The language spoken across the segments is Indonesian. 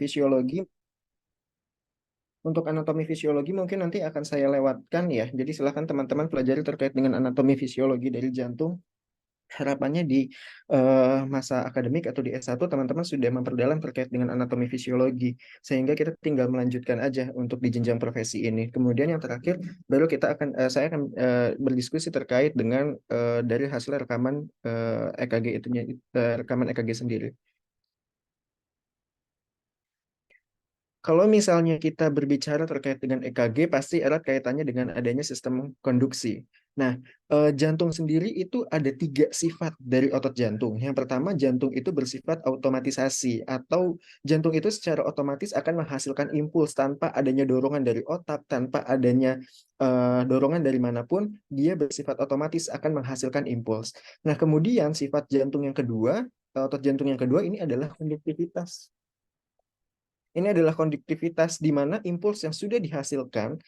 fisiologi. Untuk anatomi fisiologi mungkin nanti akan saya lewatkan ya. Jadi silakan teman-teman pelajari terkait dengan anatomi fisiologi dari jantung. Harapannya di masa akademik atau di S1 teman-teman sudah memperdalam terkait dengan anatomi fisiologi sehingga kita tinggal melanjutkan aja untuk di jenjang profesi ini. Kemudian yang terakhir baru saya akan berdiskusi terkait dengan dari hasil rekaman EKG itunya, rekaman EKG sendiri. Kalau misalnya kita berbicara terkait dengan EKG, pasti erat kaitannya dengan adanya sistem konduksi. Nah, jantung sendiri itu ada 3 sifat dari otot jantung. Yang pertama, jantung itu bersifat automatisasi, atau jantung itu secara otomatis akan menghasilkan impuls tanpa adanya dorongan dari otak, tanpa adanya dorongan dari manapun, dia bersifat otomatis akan menghasilkan impuls. Nah, kemudian sifat jantung yang kedua, otot jantung yang kedua ini adalah konduktivitas. Ini adalah konduktivitas di mana impuls yang sudah dihasilkan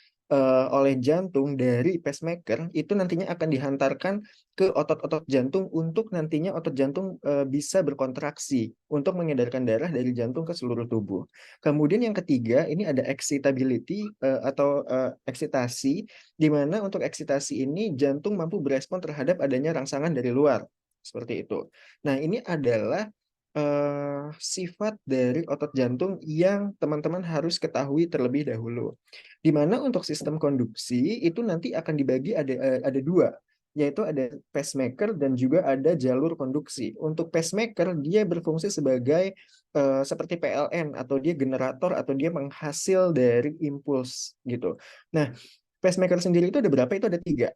oleh jantung dari pacemaker itu nantinya akan dihantarkan ke otot-otot jantung untuk nantinya otot jantung bisa berkontraksi untuk mengedarkan darah dari jantung ke seluruh tubuh. Kemudian yang ketiga ini ada excitability atau eksitasi, di mana untuk eksitasi ini jantung mampu berespon terhadap adanya rangsangan dari luar. Seperti itu. Nah, ini adalah sifat dari otot jantung yang teman-teman harus ketahui terlebih dahulu. Di mana untuk sistem konduksi itu nanti akan dibagi ada 2, yaitu ada pacemaker dan juga ada jalur konduksi. Untuk pacemaker dia berfungsi sebagai seperti PLN atau dia generator atau dia menghasil dari impuls gitu. Nah, pacemaker sendiri itu ada berapa? Itu ada 3.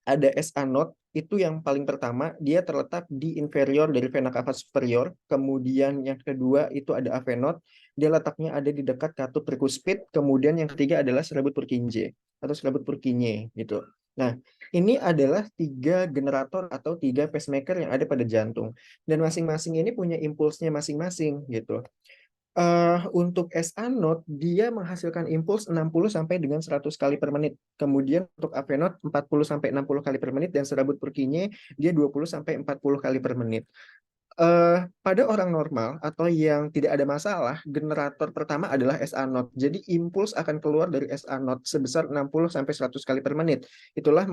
Ada SA node, itu yang paling pertama, dia terletak di inferior dari vena cava superior. Kemudian yang kedua itu ada AV node, dia letaknya ada di dekat katut tricuspid. Kemudian yang ketiga adalah serabut Purkinje atau serabut Purkinje gitu. Nah, ini adalah 3 generator atau 3 pacemaker yang ada pada jantung. Dan masing-masing ini punya impulsnya masing-masing gitu. Untuk SA node dia menghasilkan impuls 60 sampai dengan 100 kali per menit. Kemudian untuk AV node 40 sampai 60 kali per menit dan serabut Purkinje dia 20 sampai 40 kali per menit. Pada orang normal atau yang tidak ada masalah, generator pertama adalah SA node. Jadi impuls akan keluar dari SA node sebesar 60 sampai 100 kali per menit. Itulah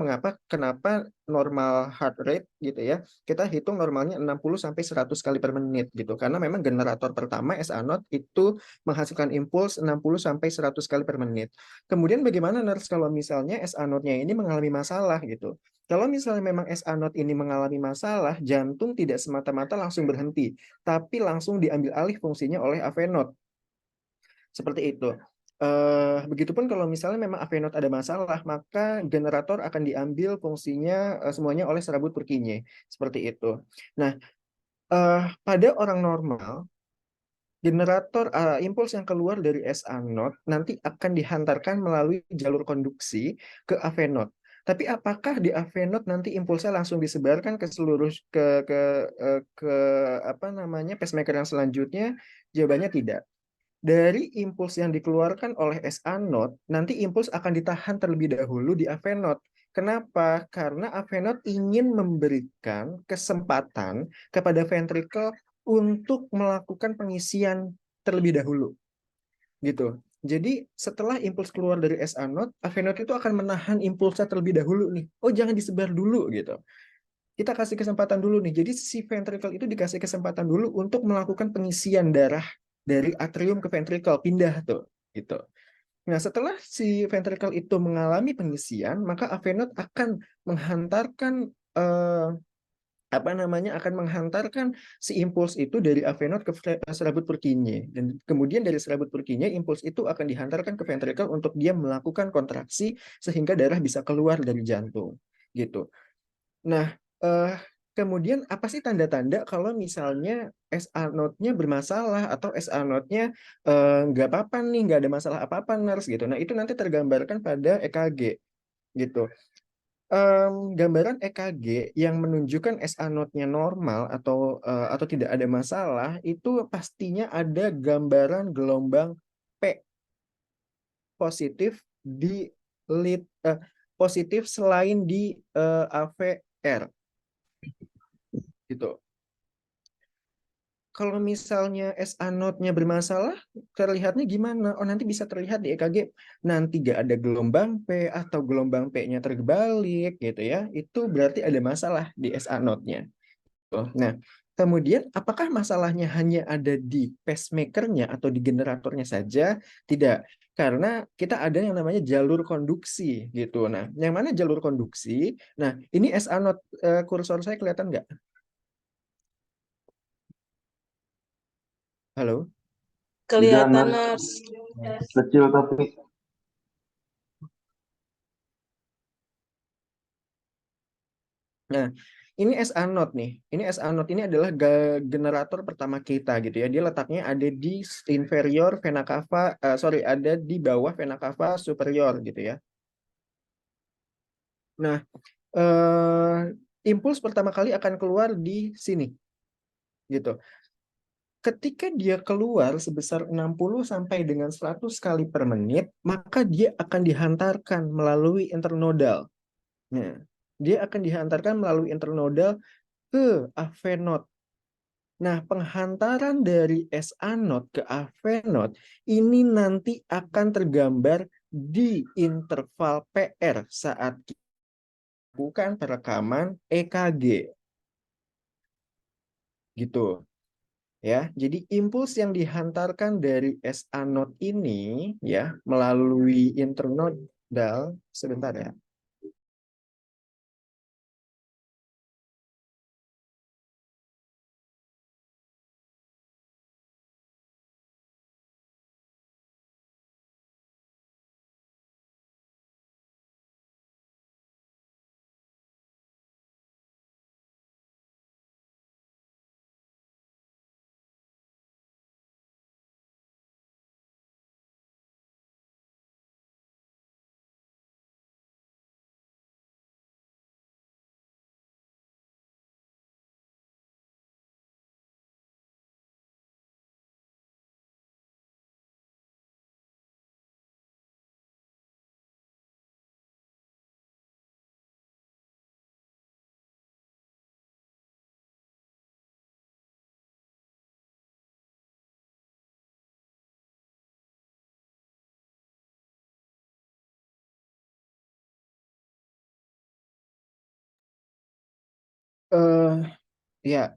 kenapa normal heart rate gitu ya. Kita hitung normalnya 60 sampai 100 kali per menit gitu. Karena memang generator pertama SA node itu menghasilkan impuls 60 sampai 100 kali per menit. Kemudian bagaimana nurse kalau misalnya SA node-nya ini mengalami masalah gitu. Kalau misalnya memang SA node ini mengalami masalah, jantung tidak semata-mata langsung berhenti, tapi langsung diambil alih fungsinya oleh AV node. Seperti itu. Begitupun kalau misalnya memang AV node ada masalah, maka generator akan diambil fungsinya semuanya oleh serabut Purkinje. Seperti itu. Nah, pada orang normal, generator impuls yang keluar dari SA node nanti akan dihantarkan melalui jalur konduksi ke AV node. Tapi apakah di AV node nanti impulsnya langsung disebarkan ke seluruh ke apa namanya pacemaker yang selanjutnya? Jawabannya tidak. Dari impuls yang dikeluarkan oleh SA node, nanti impuls akan ditahan terlebih dahulu di AV node. Kenapa? Karena AV node ingin memberikan kesempatan kepada ventricle untuk melakukan pengisian terlebih dahulu, gitu. Jadi setelah impuls keluar dari SA node, AV node itu akan menahan impulsnya terlebih dahulu nih. Oh, jangan disebar dulu gitu. Kita kasih kesempatan dulu nih. Jadi si ventricle itu dikasih kesempatan dulu untuk melakukan pengisian darah dari atrium ke ventricle, pindah tuh, gitu. Nah, setelah si ventricle itu mengalami pengisian, maka AV node akan menghantarkan apa namanya akan menghantarkan si impuls itu dari AV node ke serabut Purkinje, dan kemudian dari serabut Purkinje impuls itu akan dihantarkan ke ventricle untuk dia melakukan kontraksi sehingga darah bisa keluar dari jantung gitu. Nah, eh, kemudian apa sih tanda-tanda kalau misalnya SA node-nya bermasalah atau SA node-nya nggak apa-apa nih, nggak ada masalah apa-apa nurse gitu. Nah, itu nanti tergambarkan pada EKG gitu. Gambaran EKG yang menunjukkan SA node-nya normal atau tidak ada masalah itu pastinya ada gambaran gelombang P positif di lead positif selain di AVR gitu. kalau misalnya SA node-nya bermasalah, terlihatnya gimana? Oh, nanti bisa terlihat di EKG nanti gak ada gelombang P atau gelombang P-nya terbalik gitu ya. Itu berarti ada masalah di SA node-nya. Nah, kemudian apakah masalahnya hanya ada di pacemaker-nya atau di generatornya saja? Tidak, karena kita ada yang namanya jalur konduksi gitu. Nah, yang mana jalur konduksi? Nah, ini SA node, kursor saya kelihatan nggak? Halo? Tidak, Kelihatan, Nas. Mas. Kecil tapi. Nah, ini SA node nih. Ini SA node ini adalah generator pertama kita gitu ya. Dia letaknya ada di inferior vena cava, sorry, ada di bawah vena cava superior gitu ya. Nah, impuls pertama kali akan keluar di sini gitu. Ketika dia keluar sebesar 60 sampai dengan 100 kali per menit, maka dia akan dihantarkan melalui internodal. Nah, dia akan dihantarkan melalui internodal ke AV node. Nah, penghantaran dari SA node ke AV node ini nanti akan tergambar di interval PR saat kita lakukan perekaman EKG. Gitu. Ya, jadi impuls yang dihantarkan dari SA node ini ya melalui internodal, sebentar ya. Eh ya,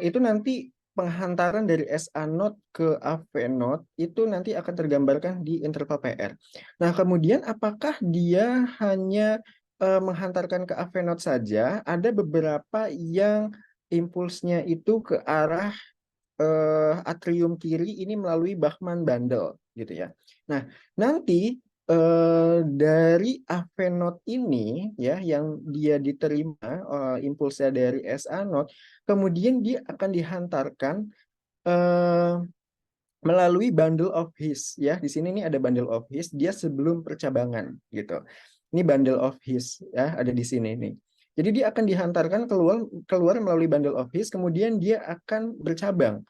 itu nanti penghantaran dari SA node ke AV node itu nanti akan tergambarkan di interval PR. Nah, kemudian apakah dia hanya menghantarkan ke AV node saja? Ada beberapa yang impulsnya itu ke arah atrium kiri ini melalui Bachmann bundle gitu ya. Nah, nanti dari AV node ini ya yang dia diterima impulsnya dari SA node, kemudian dia akan dihantarkan eh, melalui bundle of His ya. Di sini nih ada bundle of His, dia sebelum percabangan gitu. Ini bundle of His ya, ada di sini nih. Jadi dia akan dihantarkan keluar keluar melalui bundle of His, kemudian dia akan bercabang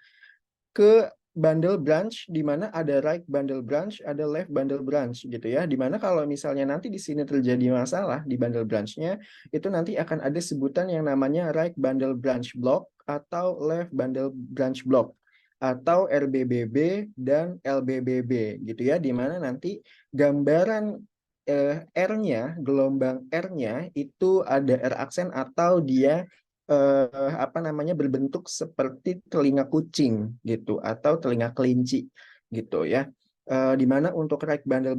ke bundle branch di mana ada right bundle branch, ada left bundle branch gitu ya. Di mana kalau misalnya nanti di sini terjadi masalah di bundle branch-nya, itu nanti akan ada sebutan yang namanya right bundle branch block atau left bundle branch block atau RBBB dan LBBB gitu ya. Di mana nanti gambaran R-nya, gelombang R-nya itu ada R aksen atau dia apa namanya berbentuk seperti telinga kucing gitu atau telinga kelinci gitu ya. Di mana untuk right bundle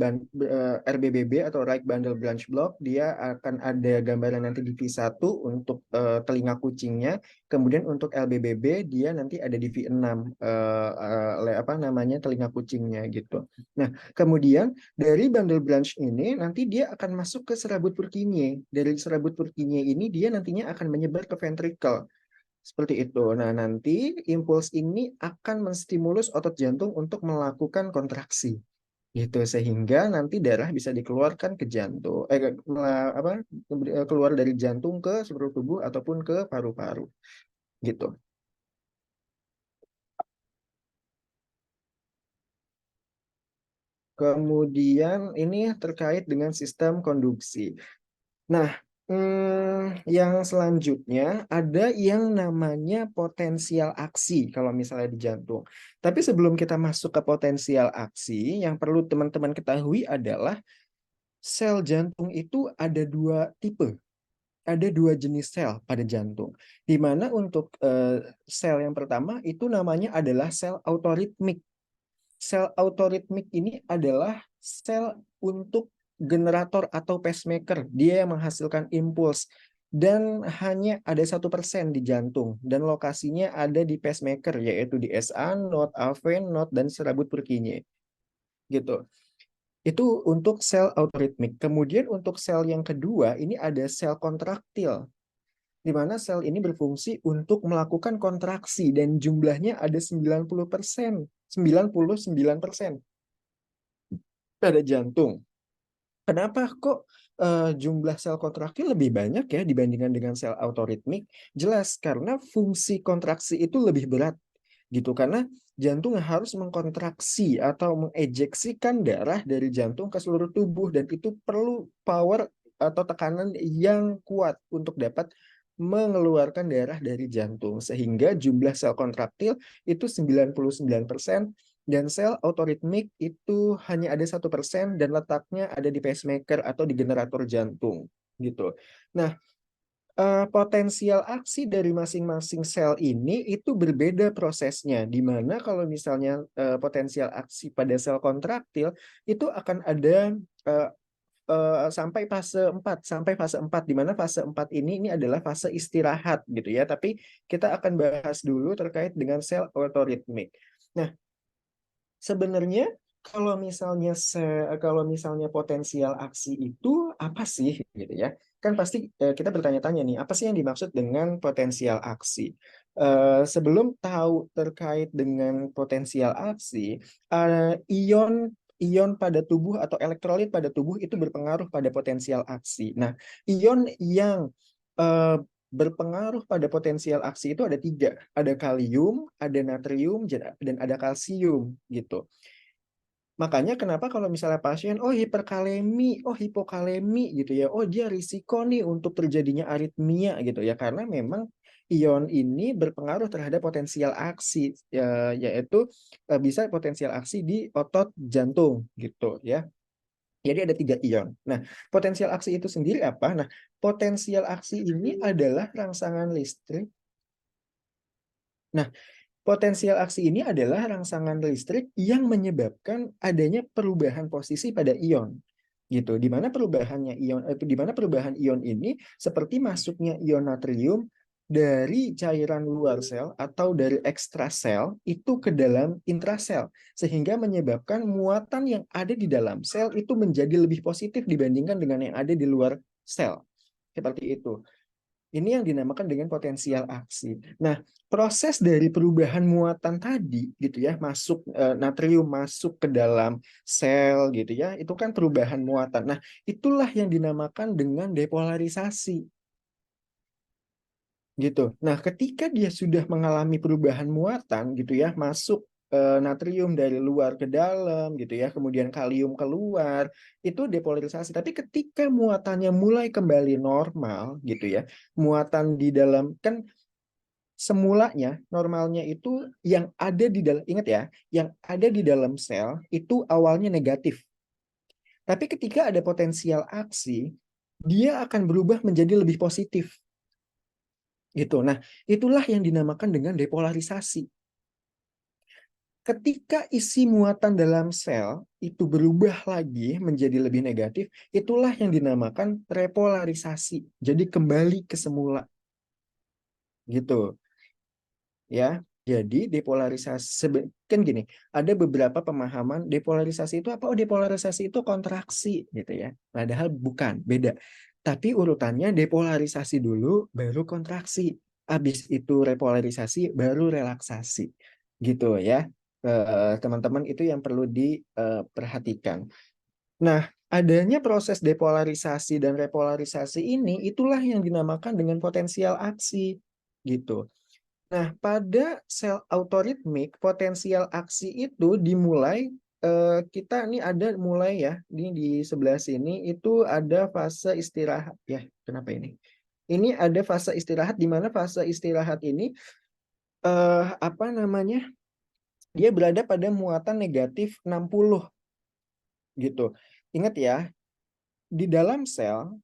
RBBB atau right bundle branch block dia akan ada gambaran nanti di V1 untuk telinga kucingnya, kemudian untuk LBBB dia nanti ada di V6 apa namanya telinga kucingnya gitu. Nah, kemudian dari bundle branch ini nanti dia akan masuk ke serabut Purkinje. Dari serabut Purkinje ini dia nantinya akan menyebar ke ventricle. Seperti itu. Nah, nanti impuls ini akan menstimulus otot jantung untuk melakukan kontraksi. Gitu sehingga nanti darah bisa dikeluarkan ke jantung keluar dari jantung ke seluruh tubuh ataupun ke paru-paru. Gitu. Kemudian ini terkait dengan sistem konduksi. Nah, Yang selanjutnya ada yang namanya potensial aksi kalau misalnya di jantung. Tapi sebelum kita masuk ke potensial aksi, yang perlu teman-teman ketahui adalah sel jantung itu ada dua tipe. Ada dua jenis sel pada jantung. Di mana untuk sel yang pertama itu namanya adalah sel autoritmik. Sel autoritmik ini adalah sel untuk generator atau pacemaker. Dia yang menghasilkan impuls. Dan hanya ada 1% di jantung. Dan lokasinya ada di pacemaker, yaitu di SA node, AV node, dan serabut Purkinje. Gitu. Itu untuk sel autoritmik. Kemudian untuk sel yang kedua, ini ada sel kontraktil. Di mana sel ini berfungsi untuk melakukan kontraksi dan jumlahnya ada 90%. 99% pada jantung. Kenapa kok jumlah sel kontraktil lebih banyak ya dibandingkan dengan sel autoritmik? Jelas karena fungsi kontraksi itu lebih berat gitu, karena jantung harus mengkontraksi atau mengejeksikan darah dari jantung ke seluruh tubuh, dan itu perlu power atau tekanan yang kuat untuk dapat mengeluarkan darah dari jantung, sehingga jumlah sel kontraktil itu 99%, dan sel autoritmik itu hanya ada 1% dan letaknya ada di pacemaker atau di generator jantung gitu. Nah, potensial aksi dari masing-masing sel ini itu berbeda prosesnya, di mana kalau misalnya potensial aksi pada sel kontraktil itu akan ada eh, sampai fase 4, di mana fase 4 ini adalah fase istirahat gitu ya. Tapi kita akan bahas dulu terkait dengan sel autoritmik. Nah, sebenarnya kalau misalnya potensial aksi itu apa sih gitu ya? Kan pasti kita bertanya-tanya nih, apa sih yang dimaksud dengan potensial aksi? Sebelum tahu terkait dengan potensial aksi, ion ion pada tubuh atau elektrolit pada tubuh itu berpengaruh pada potensial aksi. Nah, ion yang eh, berpengaruh pada potensial aksi itu ada tiga. Ada kalium, ada natrium, dan ada kalsium gitu. Makanya kenapa kalau misalnya pasien, oh hiperkalemi, oh hipokalemi gitu ya, oh dia risiko nih untuk terjadinya aritmia gitu ya, karena memang ion ini berpengaruh terhadap potensial aksi, yaitu bisa potensial aksi di otot jantung gitu ya. Jadi ada tiga ion. Nah, potensial aksi itu sendiri apa? Nah, potensial aksi ini adalah rangsangan listrik. Nah, potensial aksi ini adalah rangsangan listrik yang menyebabkan adanya perubahan posisi pada ion. Gitu. Di mana perubahan ion ini seperti masuknya ion natrium dari cairan luar sel atau dari ekstrasel itu ke dalam intrasel, sehingga menyebabkan muatan yang ada di dalam sel itu menjadi lebih positif dibandingkan dengan yang ada di luar sel. Seperti itu. Ini yang dinamakan dengan potensial aksi. Nah, proses dari perubahan muatan tadi gitu ya, natrium masuk ke dalam sel gitu ya, itu kan perubahan muatan. Nah, itulah yang dinamakan dengan depolarisasi gitu. Nah, ketika dia sudah mengalami perubahan muatan gitu ya, masuk natrium dari luar ke dalam gitu ya, kemudian kalium keluar, itu depolarisasi. Tapi ketika muatannya mulai kembali normal gitu ya, muatan di dalam kan semulanya normalnya itu yang ada di dalam, ingat ya, yang ada di dalam sel itu awalnya negatif. Tapi ketika ada potensial aksi, dia akan berubah menjadi lebih positif. Gitu. Nah, itulah yang dinamakan dengan depolarisasi. Ketika isi muatan dalam sel itu berubah lagi menjadi lebih negatif, itulah yang dinamakan repolarisasi. Jadi kembali ke semula. Gitu. Ya. Jadi depolarisasi kan gini, ada beberapa pemahaman depolarisasi itu apa? Oh, depolarisasi itu kontraksi gitu ya. Padahal bukan, beda. Tapi urutannya depolarisasi dulu baru kontraksi. Habis itu repolarisasi baru relaksasi. Gitu ya. Teman-teman itu yang perlu diperhatikan. Nah, adanya proses depolarisasi dan repolarisasi ini itulah yang dinamakan dengan potensial aksi gitu. Nah, pada sel autoritmik, potensial aksi itu dimulai kita ini ada mulai ya, ini di sebelah sini itu ada fase istirahat ya. Kenapa ini? Ini ada fase istirahat, di mana fase istirahat ini apa namanya? Dia berada pada muatan negatif 60 gitu. Ingat ya, di dalam sel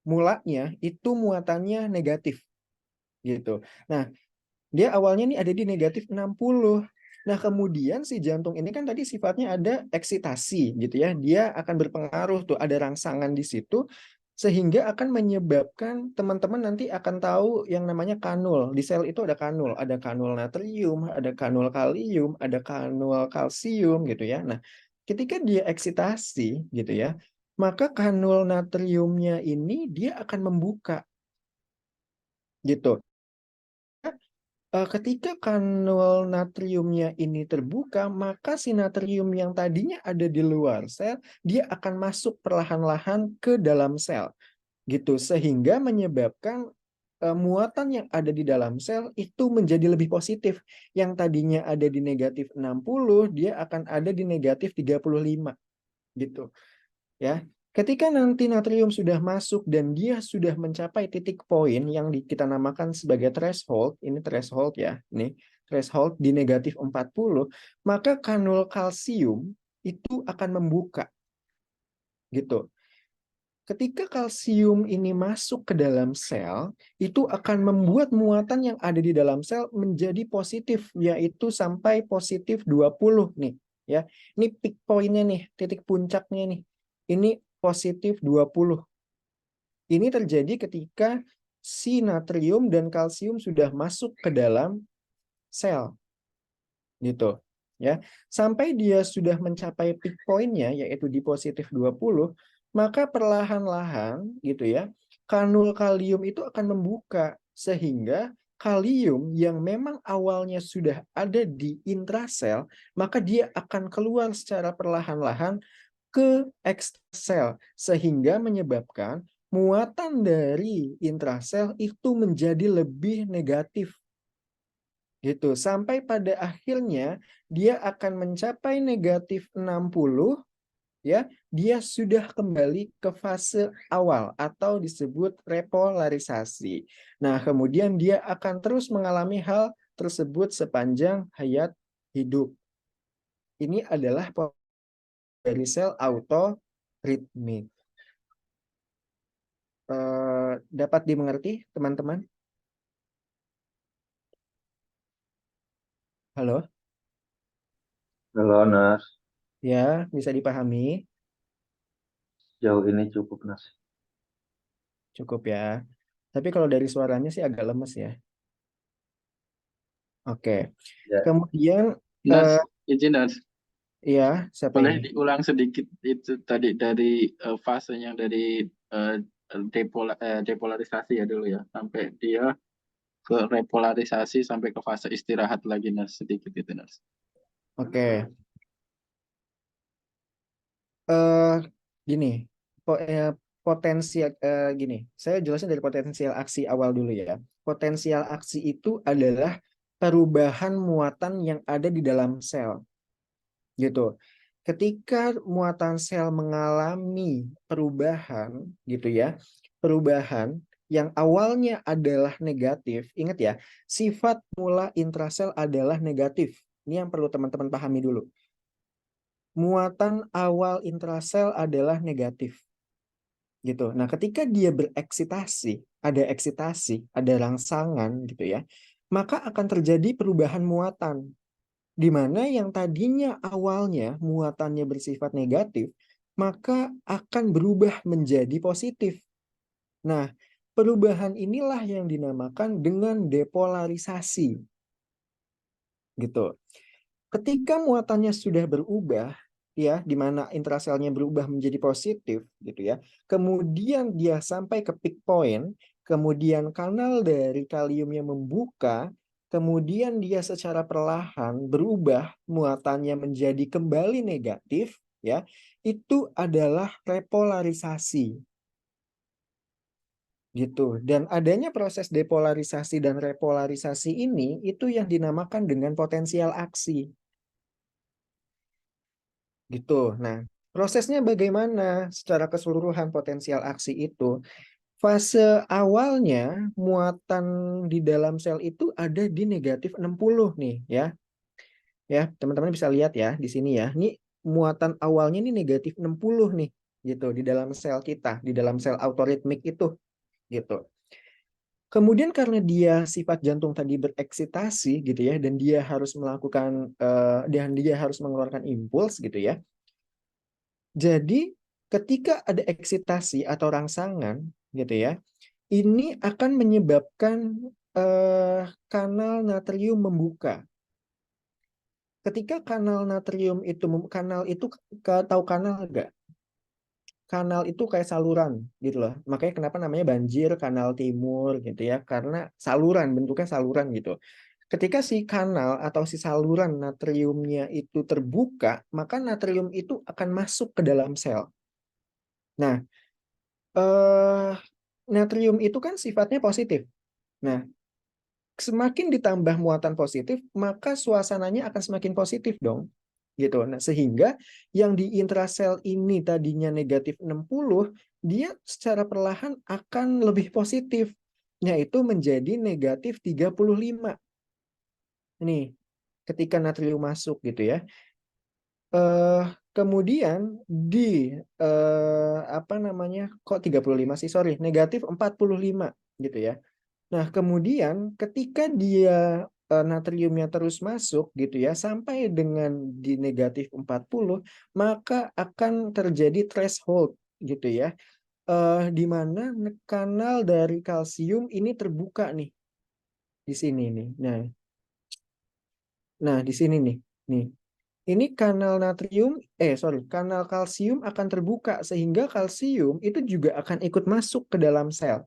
mulanya itu muatannya negatif gitu. Nah, dia awalnya nih ada di negatif 60. Nah, kemudian si jantung ini kan tadi sifatnya ada eksitasi gitu ya. Dia akan berpengaruh tuh, ada rangsangan di situ sehingga akan menyebabkan teman-teman nanti akan tahu yang namanya kanul. Di sel itu ada kanul natrium, ada kanul kalium, ada kanul kalsium gitu ya. Nah, ketika dia eksitasi gitu ya, maka kanul natriumnya ini dia akan membuka gitu. Ketika kanul natriumnya ini terbuka, maka si natrium yang tadinya ada di luar sel, dia akan masuk perlahan-lahan ke dalam sel, gitu, sehingga menyebabkan muatan yang ada di dalam sel itu menjadi lebih positif. Yang tadinya ada di negatif 60, dia akan ada di negatif 35, gitu. Ya, ketika nanti natrium sudah masuk dan dia sudah mencapai titik poin yang kita namakan sebagai threshold, ini threshold ya, ini threshold di negatif 40, maka kanul kalsium itu akan membuka gitu. Ketika kalsium ini masuk ke dalam sel, itu akan membuat muatan yang ada di dalam sel menjadi positif, yaitu sampai positif 20 nih. Ya, ini peak point-nya nih, titik puncaknya nih. Ini positif 20. Ini terjadi ketika si natrium dan kalsium sudah masuk ke dalam sel. Gitu. Ya, sampai dia sudah mencapai peak point-nya yaitu di positif 20, maka perlahan-lahan gitu ya, kanul kalium itu akan membuka sehingga kalium yang memang awalnya sudah ada di intrasel, maka dia akan keluar secara perlahan-lahan ke ekstrasel sehingga menyebabkan muatan dari intrasel itu menjadi lebih negatif gitu, sampai pada akhirnya dia akan mencapai negatif 60 ya, dia sudah kembali ke fase awal atau disebut repolarisasi. Nah, kemudian dia akan terus mengalami hal tersebut sepanjang hayat hidup. Ini adalah dari sel autoritmik. Dapat dimengerti, teman-teman? Halo? Halo, Nas. Ya, bisa dipahami? Jauh ini cukup, Nas. Cukup ya. Tapi kalau dari suaranya sih agak lemes ya. Oke. Ya, Kemudian, Nas, eh izin Nas, ya, siapa boleh ini? diulang sedikit itu tadi dari fasenya dari eh, depolarisasi ya dulu ya, sampai dia ke repolarisasi sampai ke fase istirahat lagi Nas, sedikit itu Nas. Oke. eh Gini, potensial gini. Saya jelasin dari potensial aksi awal dulu ya. Potensial aksi itu adalah perubahan muatan yang ada di dalam sel, gitu. Ketika muatan sel mengalami perubahan, gitu ya, perubahan yang awalnya adalah negatif, ingat ya, sifat mula intrasel adalah negatif. Ini yang perlu teman-teman pahami dulu. Muatan awal intrasel adalah negatif, gitu. Nah, ketika dia eksitasi, ada rangsangan, gitu ya, maka akan terjadi perubahan muatan, di mana yang tadinya awalnya muatannya bersifat negatif, maka akan berubah menjadi positif. Nah, perubahan inilah yang dinamakan dengan depolarisasi, gitu. Ketika muatannya sudah berubah, ya, di mana intraselnya berubah menjadi positif, gitu ya. Kemudian dia sampai ke peak point, kemudian kanal dari kaliumnya membuka, kemudian dia secara perlahan berubah muatannya menjadi kembali negatif, ya. Itu adalah repolarisasi. Gitu. Dan adanya proses depolarisasi dan repolarisasi ini itu yang dinamakan dengan potensial aksi. gitu. Nah, prosesnya bagaimana secara keseluruhan potensial aksi itu? Fase awalnya muatan di dalam sel itu ada di negatif 60 nih ya. Ya, teman-teman bisa lihat ya di sini ya. Ini muatan awalnya ini negatif 60 nih gitu di dalam sel kita, di dalam sel autoritmik itu gitu. Kemudian karena dia sifat jantung tadi bereksitasi gitu ya, dan dia harus melakukan dan dia harus mengeluarkan impuls gitu ya. Jadi ketika ada eksitasi atau rangsangan gitu ya, ini akan menyebabkan kanal natrium membuka. Ketika kanal natrium itu kanal itu tahu kanal nggak? Kanal itu kayak saluran gitu loh. Makanya kenapa namanya banjir kanal timur gitu ya, karena saluran, bentuknya saluran gitu. Ketika si kanal atau si saluran natriumnya itu terbuka, maka natrium itu akan masuk ke dalam sel. Nah, eh, natrium itu kan sifatnya positif. Nah, semakin ditambah muatan positif, maka suasananya akan semakin positif dong. Gitu. Nah, sehingga yang di intrasel ini tadinya negatif 60, dia secara perlahan akan lebih positif, yaitu menjadi negatif 35. Nih, ketika natrium masuk gitu ya. Kemudian di apa namanya? Kok 35 sih? Sorry, negatif 45 gitu ya. Nah, kemudian ketika dia natriumnya terus masuk gitu ya sampai dengan di negatif 40, maka akan terjadi threshold gitu ya. Di mana kanal dari kalsium ini terbuka nih di sini nih. Nah, di sini nih. Nih. Ini kanal natrium kanal kalsium akan terbuka sehingga kalsium itu juga akan ikut masuk ke dalam sel.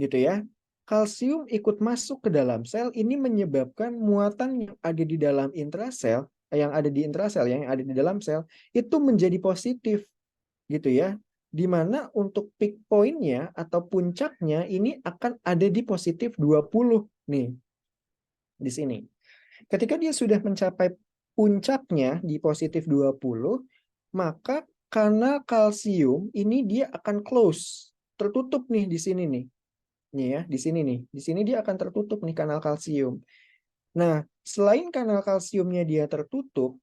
Gitu ya. Kalsium ikut masuk ke dalam sel ini menyebabkan muatan yang ada di dalam intrasel, yang ada di dalam sel itu menjadi positif gitu ya. Di mana untuk peak point-nya atau puncaknya ini akan ada di positif 20 nih di sini. Ketika dia sudah mencapai puncaknya di positif 20, maka kanal kalsium ini dia akan close, tertutup nih di sini nih. Nih ya, di sini nih. Di sini dia akan tertutup nih kanal kalsium. Nah, selain kanal kalsiumnya dia tertutup,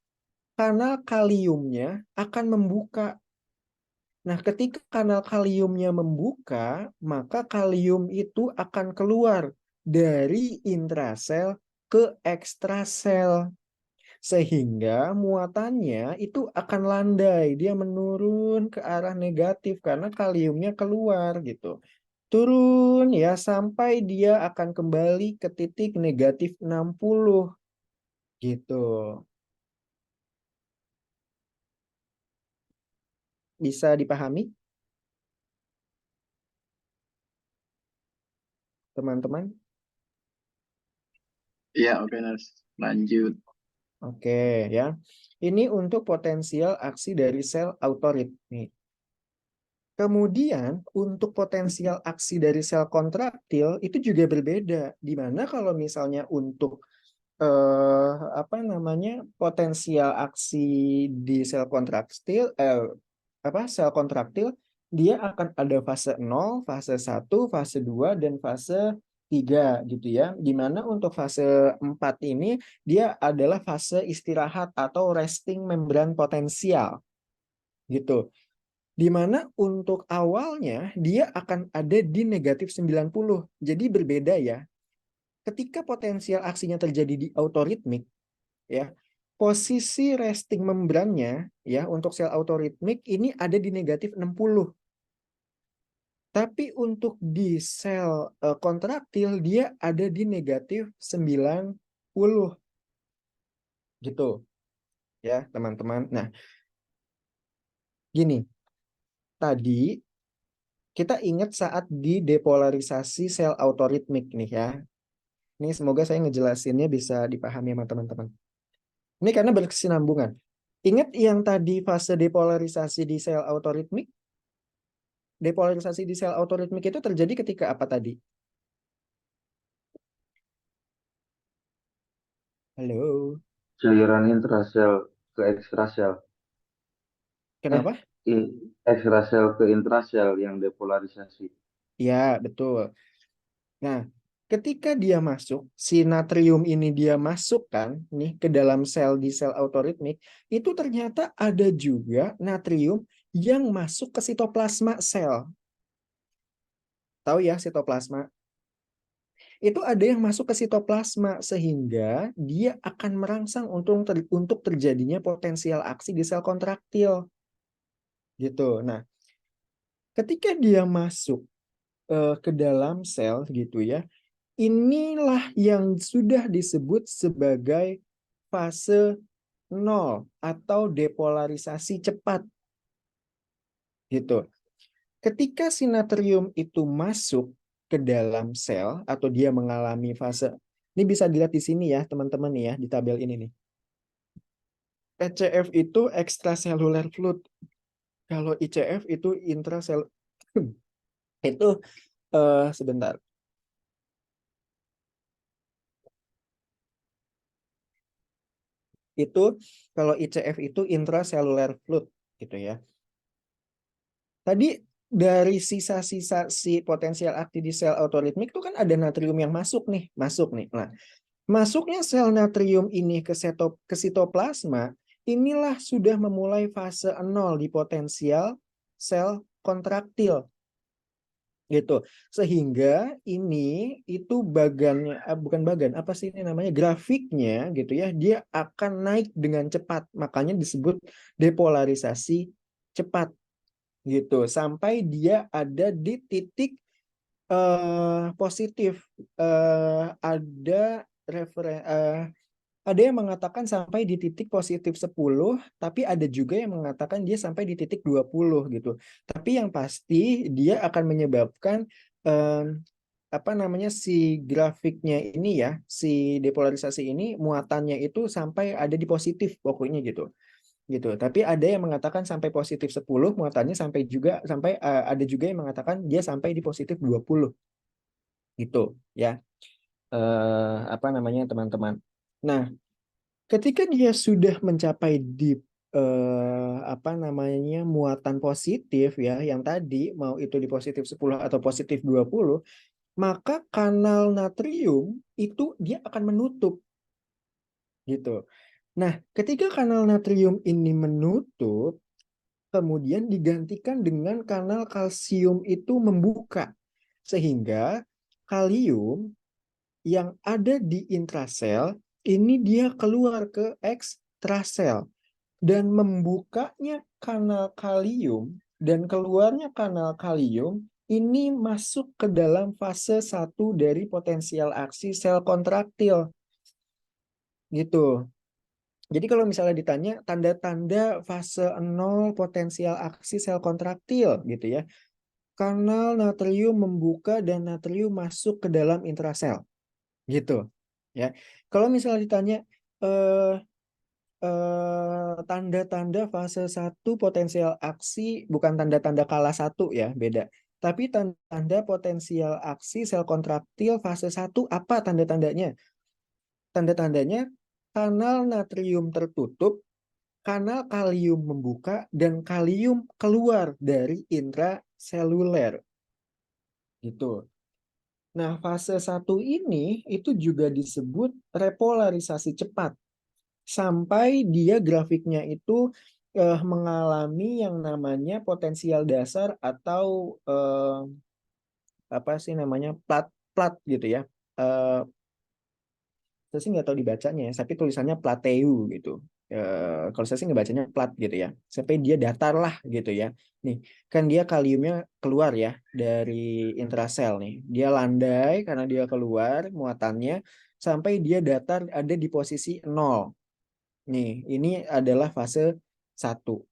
kanal kaliumnya akan membuka. Nah, ketika kanal kaliumnya membuka, maka kalium itu akan keluar dari intrasel ke ekstrasel. Sehingga muatannya itu akan landai, dia menurun ke arah negatif karena kaliumnya keluar gitu. Turun ya sampai dia akan kembali ke titik negatif 60 gitu. Bisa dipahami, teman-teman? Iya, oke, Nas. Lanjut. Oke ya. Ini untuk potensial aksi dari sel autorit nih. Kemudian untuk potensial aksi dari sel kontraktil itu juga berbeda. Di mana kalau misalnya untuk apa namanya potensial aksi di sel kontraktil sel kontraktil dia akan ada fase 0, fase 1, fase 2 dan fase 3 gitu ya. Di mana untuk fase 4 ini dia adalah fase istirahat atau resting membran potensial gitu. Di mana untuk awalnya dia akan ada di negatif 90. Jadi berbeda ya. Ketika potensial aksinya terjadi di autoritmik ya, posisi resting membrannya ya untuk sel autoritmik ini ada di negatif 60. Tapi untuk di sel kontraktil dia ada di negatif 90 gitu ya, teman-teman. Nah, gini, tadi kita ingat saat di depolarisasi sel autoritmik nih ya. Ini semoga saya ngejelasinnya bisa dipahami sama teman-teman. Ini karena berkesinambungan. Ingat yang tadi fase depolarisasi di sel autoritmik? Depolarisasi di sel autoritmik itu terjadi ketika apa tadi? Halo? Cairan intrasel ke ekstrasel. Kenapa? Ekstrasel ke intrasel yang depolarisasi. Ya, betul. Nah, ketika dia masuk, si natrium ini dia masukkan nih ke dalam sel di sel autoritmik, itu ternyata ada juga natrium yang masuk ke sitoplasma sel. Tahu ya sitoplasma? Itu ada yang masuk ke sitoplasma sehingga dia akan merangsang untuk terjadinya potensial aksi di sel kontraktil gitu. Nah, ketika dia masuk ke dalam sel gitu ya, inilah yang sudah disebut sebagai fase 0 atau depolarisasi cepat gitu. Ketika si natrium itu masuk ke dalam sel atau dia mengalami fase, ini bisa dilihat di sini ya teman-teman ya di tabel ini nih. ECF itu extracellular fluid. Kalau ICF itu intrasel itu sebentar. Itu kalau ICF itu intracellular fluid gitu ya. Tadi dari sisa-sisa si potensial aktif di sel autoritmik itu kan ada natrium yang masuk nih. Nah, masuknya sel natrium ini ke sitoplasma, inilah sudah memulai fase 0 di potensial sel kontraktil. Gitu. Sehingga ini itu bagannya bukan bagan, apa sih ini namanya? Grafiknya gitu ya, dia akan naik dengan cepat. Makanya disebut depolarisasi cepat gitu sampai dia ada di titik positif. Ada yang mengatakan sampai di titik positif 10, tapi ada juga yang mengatakan dia sampai di titik 20 gitu. Tapi yang pasti dia akan menyebabkan apa namanya si grafiknya ini ya, si depolarisasi ini muatannya itu sampai ada di positif pokoknya gitu. Gitu. Tapi ada yang mengatakan sampai positif 10 muatannya sampai ada juga yang mengatakan dia sampai di positif 20 gitu ya. Apa namanya teman-teman. Nah, ketika dia sudah mencapai di apa namanya muatan positif ya yang tadi mau itu di positif 10 atau positif 20, maka kanal natrium itu dia akan menutup gitu. Nah, ketika kanal natrium ini menutup, kemudian digantikan dengan kanal kalsium itu membuka. Sehingga kalium yang ada di intrasel ini dia keluar ke ekstrasel. Dan membukanya kanal kalium dan keluarnya kanal kalium ini masuk ke dalam fase 1 dari potensial aksi sel kontraktil. Gitu. Jadi kalau misalnya ditanya tanda-tanda fase 0 potensial aksi sel kontraktil gitu ya. Kanal natrium membuka dan natrium masuk ke dalam intrasel. Gitu. Ya. Kalau misalnya ditanya tanda-tanda fase 1 potensial aksi, bukan tanda-tanda kala 1 ya, beda. Tapi tanda potensial aksi sel kontraktil fase 1 apa tanda-tandanya? Tanda-tandanya kanal natrium tertutup, kanal kalium membuka, dan kalium keluar dari intraseluler. Gitu. Nah, fase 1 ini itu juga disebut repolarisasi cepat. Sampai dia grafiknya itu mengalami yang namanya potensial dasar atau apa sih namanya plat plat gitu ya. Eh, saya sih nggak tahu dibacanya ya, tapi tulisannya plateu gitu. Kalau saya sih ngebacanya plat gitu ya, sampai dia datar lah gitu ya. Nih, kan dia kaliumnya keluar ya dari intrasel nih. Dia landai karena dia keluar muatannya sampai dia datar ada di posisi 0. Nih, ini adalah fase 1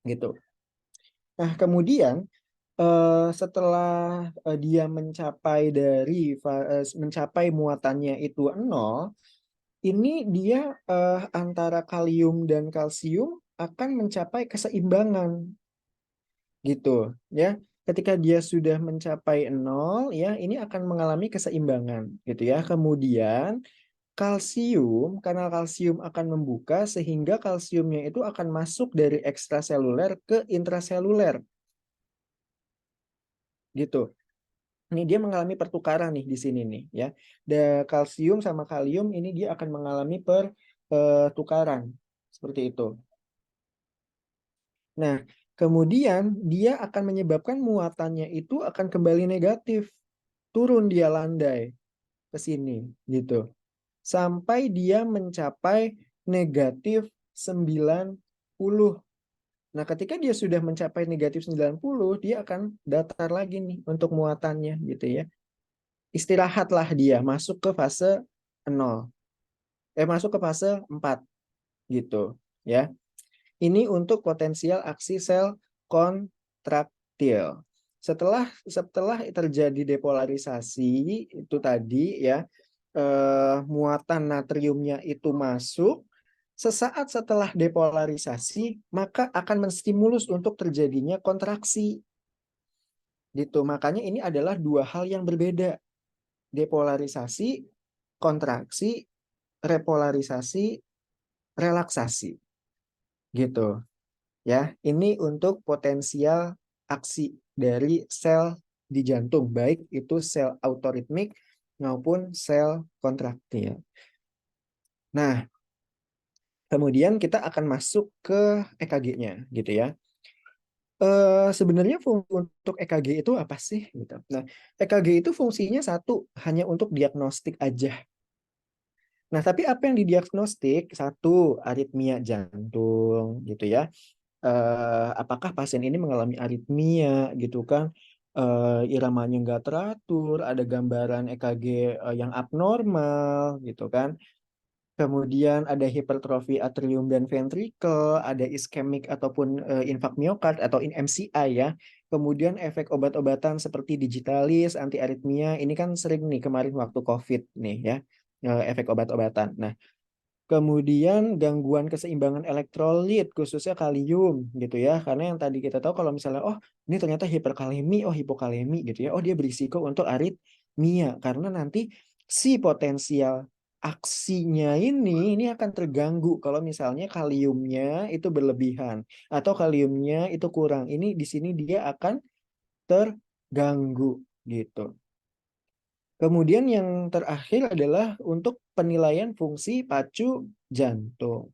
gitu. Nah, kemudian setelah dia mencapai muatannya itu 0, ini dia antara kalium dan kalsium akan mencapai keseimbangan gitu ya. Ketika dia sudah mencapai 0 ya, ini akan mengalami keseimbangan gitu ya. Kemudian kanal kalsium akan membuka sehingga kalsiumnya itu akan masuk dari ekstraseluler ke intraseluler. Gitu. Ini dia mengalami pertukaran nih di sini nih ya. Kalsium sama kalium ini dia akan mengalami pertukaran seperti itu. Nah, kemudian dia akan menyebabkan muatannya itu akan kembali negatif. Turun dia landai ke sini gitu. Sampai dia mencapai negatif 90. Nah, ketika dia sudah mencapai negatif 90, dia akan datar lagi nih untuk muatannya gitu ya. Istirahatlah dia, masuk ke fase 0. Masuk ke fase 4 gitu ya. Ini untuk potensial aksi sel kontraktil. Setelah terjadi depolarisasi itu tadi ya, muatan natriumnya itu masuk, sesaat setelah depolarisasi maka akan menstimulus untuk terjadinya kontraksi. Gitu. Makanya ini adalah dua hal yang berbeda. Depolarisasi, kontraksi, repolarisasi, relaksasi. Gitu. Ya, ini untuk potensial aksi dari sel di jantung, baik itu sel autoritmik maupun sel kontraktil. Nah, kemudian kita akan masuk ke EKG-nya, gitu ya. Sebenarnya untuk EKG itu apa sih? Gitu. Nah, EKG itu fungsinya satu, hanya untuk diagnostik aja. Nah, tapi apa yang didiagnostik? Satu, aritmia jantung, gitu ya. Apakah pasien ini mengalami aritmia gitu kan, iramanya nggak teratur, ada gambaran EKG yang abnormal gitu kan, kemudian ada hipertrofi atrium dan ventrikel, ada iskemik ataupun infak miokard atau MCI ya, kemudian efek obat-obatan seperti digitalis, anti aritmia, ini kan sering nih kemarin waktu COVID nih ya, efek obat-obatan. Nah, kemudian gangguan keseimbangan elektrolit khususnya kalium gitu ya. Karena yang tadi kita tahu kalau misalnya ini ternyata hiperkalemi, hipokalemi gitu ya. Dia berisiko untuk aritmia karena nanti si potensial aksinya ini akan terganggu kalau misalnya kaliumnya itu berlebihan atau kaliumnya itu kurang. Ini di sini dia akan terganggu gitu. Kemudian yang terakhir adalah untuk penilaian fungsi pacu jantung.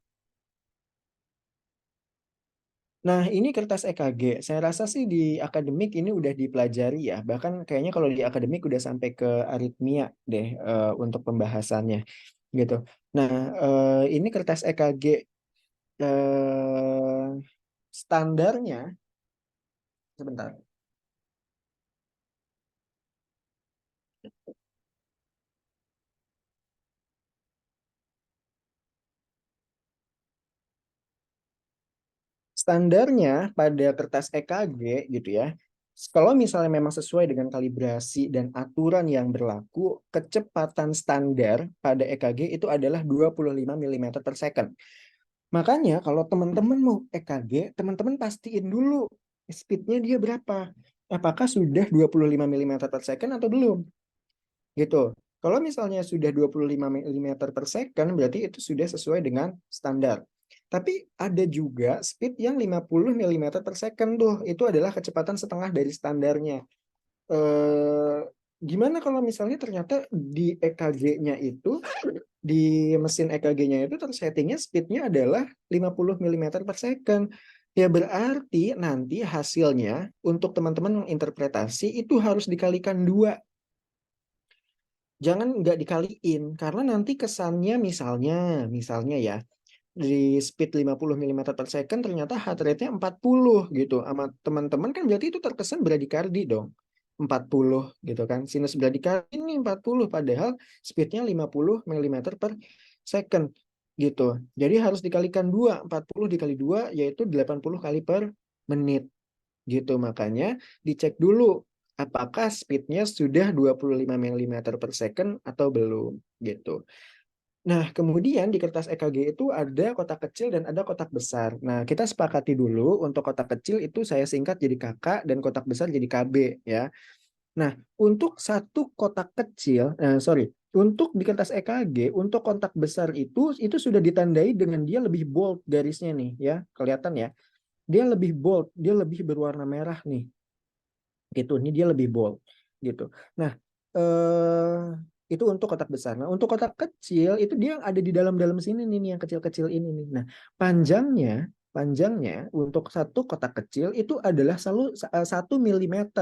Nah, ini kertas EKG. Saya rasa sih di akademik ini udah dipelajari ya. Bahkan kayaknya kalau di akademik udah sampai ke aritmia deh untuk pembahasannya gitu. Nah, ini kertas EKG standarnya sebentar. Standarnya pada kertas EKG gitu ya, kalau misalnya memang sesuai dengan kalibrasi dan aturan yang berlaku, kecepatan standar pada EKG itu adalah 25 mm per second. Makanya kalau teman-teman mau EKG, teman-teman pastiin dulu speednya dia berapa. Apakah sudah 25 mm per second atau belum? Gitu. Kalau misalnya sudah 25 mm per second, berarti itu sudah sesuai dengan standar. Tapi ada juga speed yang 50 mm per second tuh. Itu adalah kecepatan setengah dari standarnya. Gimana kalau misalnya ternyata di EKG-nya itu, di mesin EKG-nya itu tersettingnya speednya adalah 50 mm per second. Ya berarti nanti hasilnya untuk teman-teman menginterpretasi itu harus dikalikan 2. Jangan nggak dikaliin, karena nanti kesannya misalnya ya, di speed 50 mm per second ternyata heart rate-nya 40 gitu. Sama teman-teman kan berarti itu terkesan bradikardi dong. 40 gitu kan. Sinus bradikardi ini 40 padahal speednya 50 mm per second gitu. Jadi harus dikalikan 2, 40 dikali 2 yaitu 80 kali per menit gitu. Makanya dicek dulu apakah speednya sudah 25 mm per second atau belum gitu. Nah, kemudian di kertas EKG itu ada kotak kecil dan ada kotak besar. Nah, kita sepakati dulu untuk kotak kecil itu saya singkat jadi KK dan kotak besar jadi KB ya. Nah, untuk satu kotak kecil, Untuk di kertas EKG, untuk kontak besar itu sudah ditandai dengan dia lebih bold garisnya nih ya, kelihatan ya. Dia lebih bold, dia lebih berwarna merah nih. Gitu, ini dia lebih bold gitu. Nah, itu untuk kotak besar. Nah, untuk kotak kecil itu dia yang ada di dalam-dalam sini nih yang kecil-kecil ini nih. Nah, panjangnya untuk satu kotak kecil itu adalah selalu 1 mm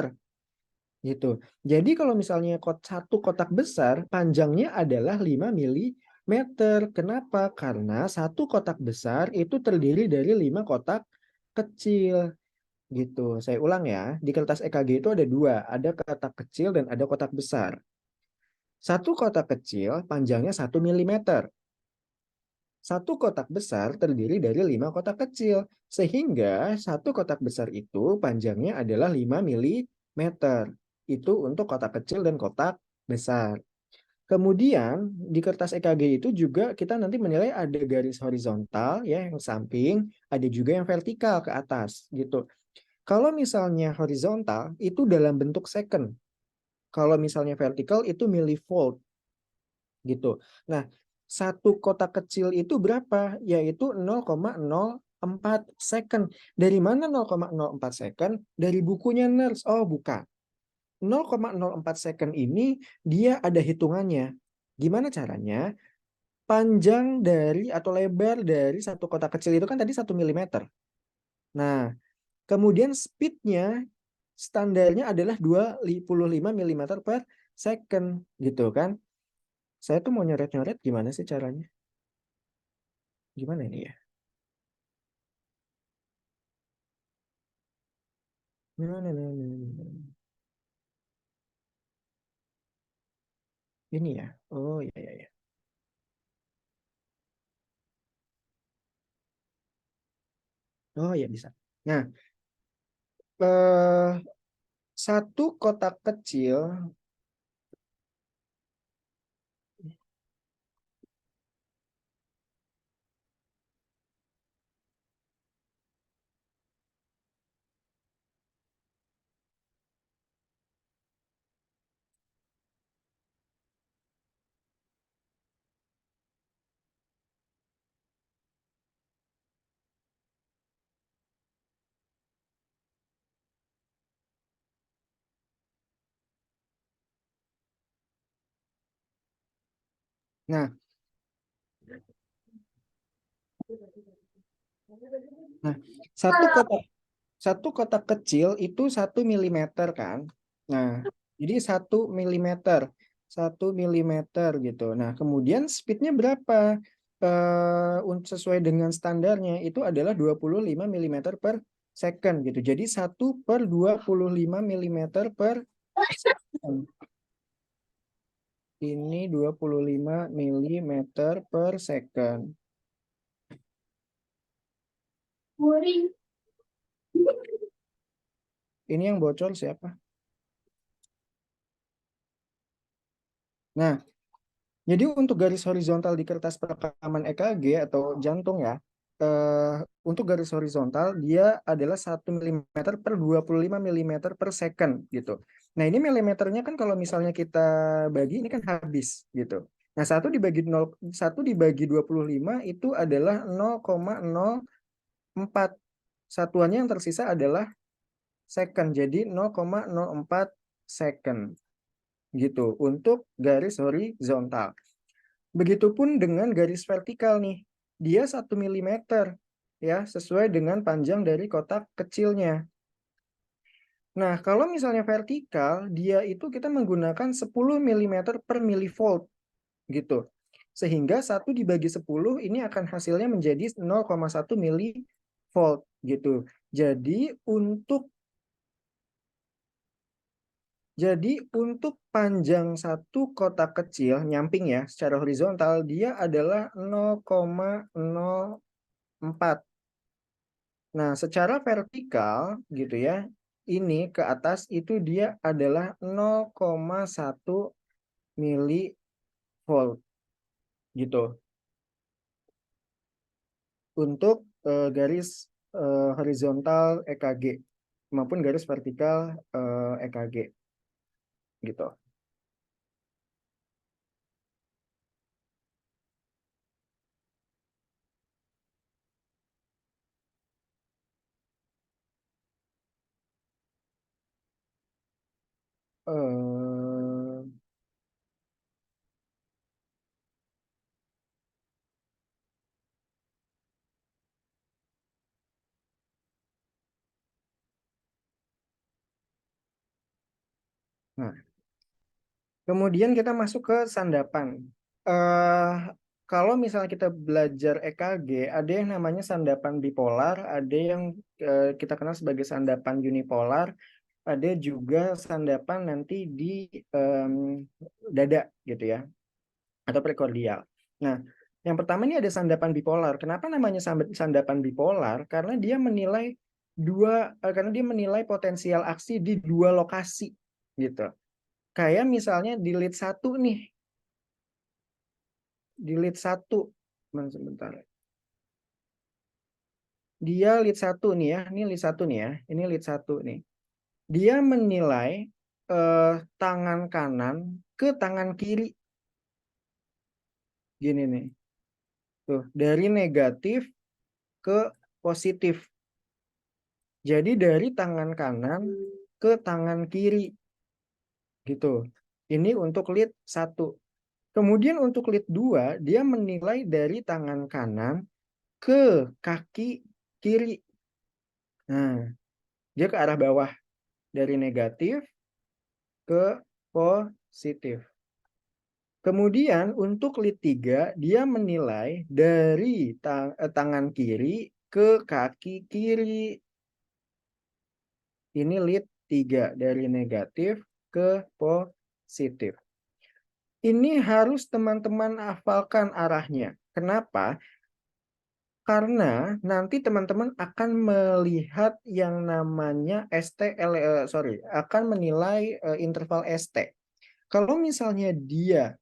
gitu. Jadi kalau misalnya satu kotak besar panjangnya adalah 5 mm. Kenapa? Karena satu kotak besar itu terdiri dari 5 kotak kecil gitu. Saya ulang ya, di kertas EKG itu ada dua, ada kotak kecil dan ada kotak besar. Satu kotak kecil panjangnya 1 mm. Satu kotak besar terdiri dari 5 kotak kecil, sehingga satu kotak besar itu panjangnya adalah 5 mm. Itu untuk kotak kecil dan kotak besar. Kemudian di kertas EKG itu juga kita nanti menilai ada garis horizontal ya yang samping, ada juga yang vertikal ke atas gitu. Kalau misalnya horizontal itu dalam bentuk second. Kalau misalnya vertikal itu millivolt gitu. Nah, satu kotak kecil itu berapa? Yaitu 0,04 second. Dari mana 0,04 second? Dari bukunya NERS. Oh, bukan. 0,04 second ini dia ada hitungannya. Gimana caranya? Panjang dari atau lebar dari satu kotak kecil itu kan tadi 1 mm. Nah, kemudian speednya standarnya adalah 25 mm per second gitu kan. Saya tuh mau nyoret-nyoret gimana sih caranya? Gimana ini ya? Nah, nah, nah, nah, nah. Ini ya. Oh ya ya ya. Oh ya bisa. Nah, eh, satu kotak kecil. Nah, nah satu kotak kecil itu 1 mm kan. Nah, jadi 1 mm, 1 mm gitu. Nah, kemudian speednya berapa? Sesuai dengan standarnya itu adalah 25 mm per second gitu. Jadi 1/25 mm per second. Ini 25 mm per second. Ini yang bocor siapa? Nah, jadi untuk garis horizontal di kertas perekaman EKG atau jantung ya, untuk garis horizontal dia adalah 1 mm per 25 mm per second gitu. Nah ini milimeternya kan kalau misalnya kita bagi ini kan habis gitu. Nah 1 dibagi 25 itu adalah 0,04. Satuannya yang tersisa adalah second. Jadi 0,04 second gitu untuk garis horizontal. Begitupun dengan garis vertikal nih. Dia 1 mm ya, sesuai dengan panjang dari kotak kecilnya. Nah, kalau misalnya vertikal, dia itu kita menggunakan 10 mm per millivolt gitu. Sehingga 1 dibagi 10 ini akan hasilnya menjadi 0,1 millivolt gitu. Jadi untuk panjang satu kotak kecil nyamping ya secara horizontal dia adalah 0,04. Nah, secara vertikal gitu ya. Ini ke atas itu dia adalah 0,1 millivolt gitu. Untuk garis horizontal EKG maupun garis vertikal EKG gitu. eh, nah, kemudian kita masuk ke sandapan. Eh, Kalau misalnya kita belajar EKG, ada yang namanya sandapan bipolar, ada yang kita kenal sebagai sandapan unipolar, ada juga sandapan nanti di em, dada gitu ya, atau prekordial. Nah, yang pertama ini ada sandapan bipolar. Kenapa namanya sandapan bipolar? Karena dia menilai potensial aksi di dua lokasi gitu. Kayak misalnya di lead 1 nih, di lead 1, sebentar. Dia lead 1 nih ya, ini lead 1 nih ya, ini lead 1 nih. Dia menilai tangan kanan ke tangan kiri. Gini nih. Tuh, dari negatif ke positif. Jadi dari tangan kanan ke tangan kiri. Gitu. Ini untuk lead 1. Kemudian untuk lead 2, dia menilai dari tangan kanan ke kaki kiri. Nah, dia ke arah bawah. Dari negatif ke positif. Kemudian untuk lead 3, dia menilai dari tangan kiri ke kaki kiri. Ini lead 3, dari negatif ke positif. Ini harus teman-teman hafalkan arahnya. Kenapa? Karena nanti teman-teman akan melihat yang namanya akan menilai interval ST. Kalau misalnya dia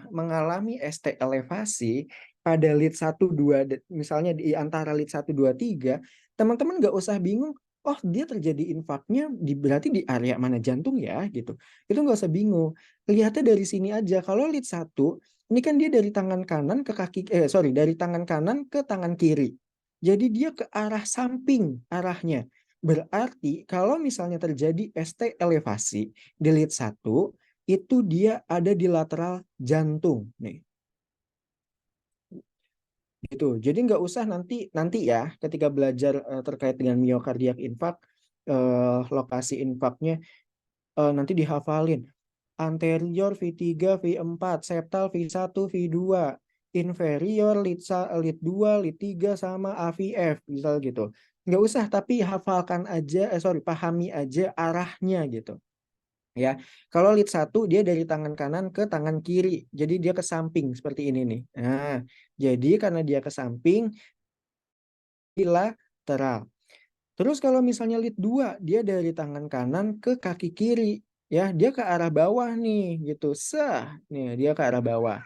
mengalami ST elevasi pada lead 1, 2, misalnya di antara lead 1, 2, 3, teman-teman nggak usah bingung, oh dia terjadi infaknya berarti di area mana jantung ya gitu. Itu nggak usah bingung. Lihatnya dari sini aja. Kalau lead 1, ini kan dia dari tangan kanan ke dari tangan kanan ke tangan kiri. Jadi dia ke arah samping arahnya. Berarti kalau misalnya terjadi ST elevasi di lead 1, itu dia ada di lateral jantung nih. Gitu. Jadi nggak usah nanti ya ketika belajar terkait dengan miokardiak infark, lokasi infaknya nanti dihafalin. Anterior V3, V4, septal V1, V2, inferior lead 2, lead 3 sama AVF, misal gitu. Nggak usah, tapi hafalkan aja, pahami aja arahnya gitu. Ya, kalau lead 1 dia dari tangan kanan ke tangan kiri, jadi dia ke samping seperti ini nih. Nah, jadi karena dia ke samping, bilateral. Terus kalau misalnya lead 2 dia dari tangan kanan ke kaki kiri, ya dia ke arah bawah nih gitu. Nih dia ke arah bawah.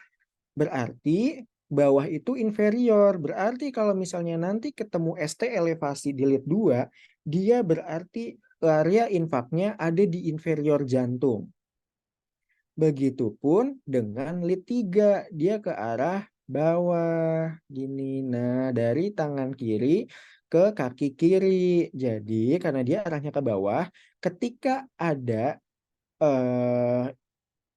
Berarti bawah itu inferior. Berarti kalau misalnya nanti ketemu ST elevasi di lead 2, dia berarti area infaknya ada di inferior jantung. Begitupun dengan lead 3, dia ke arah bawah gini. Nah, dari tangan kiri ke kaki kiri. Jadi karena dia arahnya ke bawah, ketika ada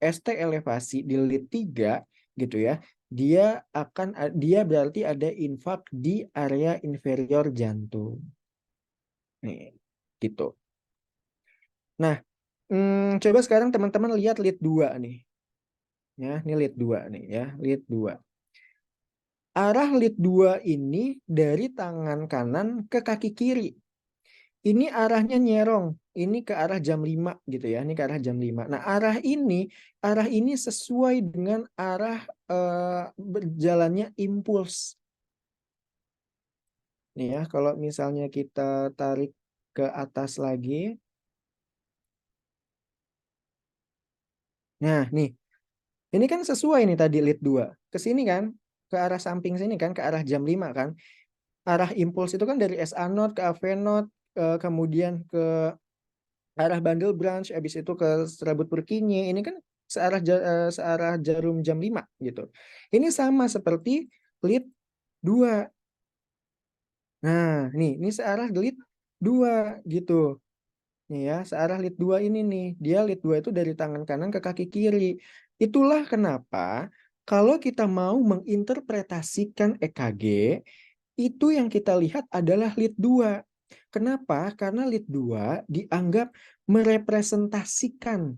ST elevasi di lead 3 gitu ya, dia berarti ada infak di area inferior jantung. Nih, gitu. Nah, coba sekarang teman-teman lihat lead 2 nih. Ya, ini lead 2 nih ya, lead 2. Arah lead 2 ini dari tangan kanan ke kaki kiri. Ini arahnya nyerong. Ini ke arah jam 5 gitu ya. Ini ke arah jam 5. Nah, arah ini sesuai dengan arah berjalannya impuls. Nih ya, kalau misalnya kita tarik ke atas lagi. Nah, nih. Ini kan sesuai nih tadi lead 2. Ke sini kan, ke arah samping sini kan, ke arah jam 5 kan. Arah impuls itu kan dari SA node ke AV node, kemudian ke arah bundle branch, habis itu ke serabut Purkinje. Ini kan searah jarum jam 5 gitu. Ini sama seperti lead 2. Nah, ini searah lead 2 gitu. Nih ya, searah lead 2 ini nih. Dia lead 2 itu dari tangan kanan ke kaki kiri. Itulah kenapa kalau kita mau menginterpretasikan EKG, itu yang kita lihat adalah lead 2. Kenapa? Karena lead 2 dianggap merepresentasikan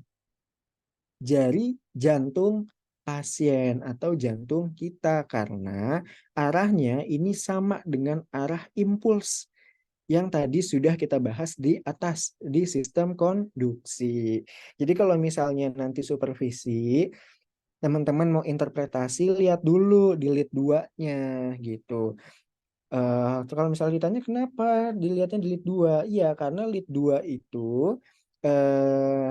jari jantung pasien atau jantung kita karena arahnya ini sama dengan arah impuls yang tadi sudah kita bahas di atas di sistem konduksi. Jadi kalau misalnya nanti supervisi, teman-teman mau interpretasi lihat dulu di lead 2-nya gitu. Kalau misalnya ditanya kenapa dilihatnya di lead 2? Iya, karena lead 2 itu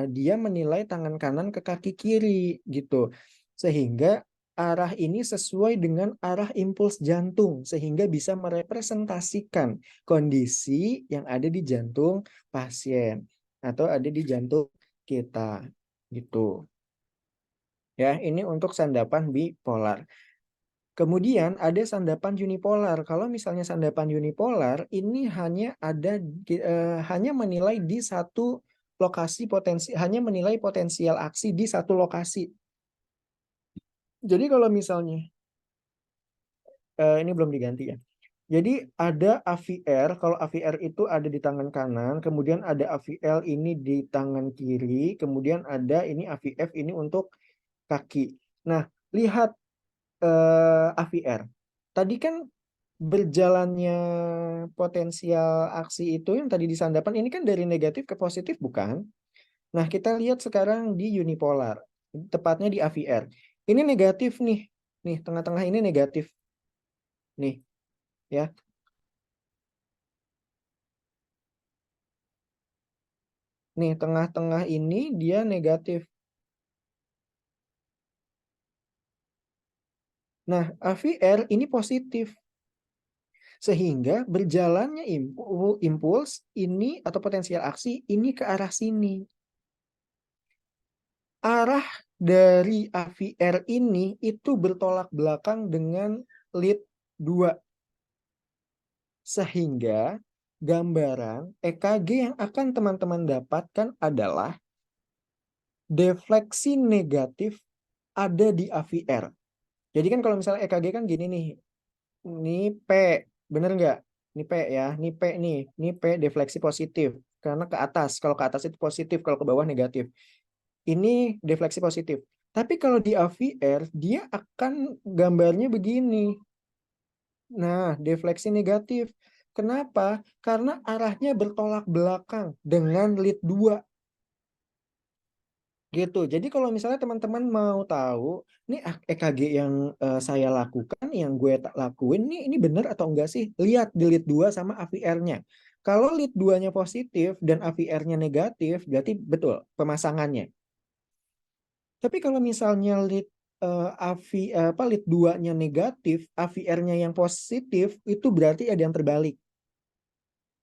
dia menilai tangan kanan ke kaki kiri gitu. Sehingga arah ini sesuai dengan arah impuls jantung sehingga bisa merepresentasikan kondisi yang ada di jantung pasien atau ada di jantung kita gitu. Ya, ini untuk sandapan bipolar. Kemudian ada sandapan unipolar. Kalau misalnya sandapan unipolar ini hanya menilai di satu lokasi hanya menilai potensial aksi di satu lokasi. Jadi kalau misalnya ini belum diganti ya. Jadi ada AVR, kalau AVR itu ada di tangan kanan, kemudian ada AVL ini di tangan kiri, kemudian ada ini AVF ini untuk kaki. Nah, lihat AVR. Tadi kan berjalannya potensial aksi itu yang tadi di sandapan ini kan dari negatif ke positif bukan? Nah, kita lihat sekarang di unipolar, tepatnya di AVR. Ini negatif nih. Nih, tengah-tengah ini negatif. Nih, ya. Nih, tengah-tengah ini dia negatif. Nah, AVR ini positif. Sehingga berjalannya impuls ini atau potensial aksi ini ke arah sini. Arah dari AVR ini itu bertolak belakang dengan lead 2. Sehingga gambaran EKG yang akan teman-teman dapatkan adalah defleksi negatif ada di AVR. Jadi kan kalau misalnya EKG kan gini nih, ini P, bener nggak? Ini P ya, ini P nih, ini P defleksi positif. Karena ke atas, kalau ke atas itu positif, kalau ke bawah negatif. Ini defleksi positif. Tapi kalau di AVR, dia akan gambarnya begini. Nah, defleksi negatif. Kenapa? Karena arahnya bertolak belakang dengan lead 2. Gitu. Jadi kalau misalnya teman-teman mau tahu, nih EKG yang saya lakukan, yang gue tak lakuin, ini benar atau enggak sih? Lihat di lead 2 sama AVR-nya. Kalau lead 2-nya positif dan AVR-nya negatif, berarti betul pemasangannya. Tapi kalau misalnya lead 2-nya negatif, AVR-nya yang positif, itu berarti ada yang terbalik.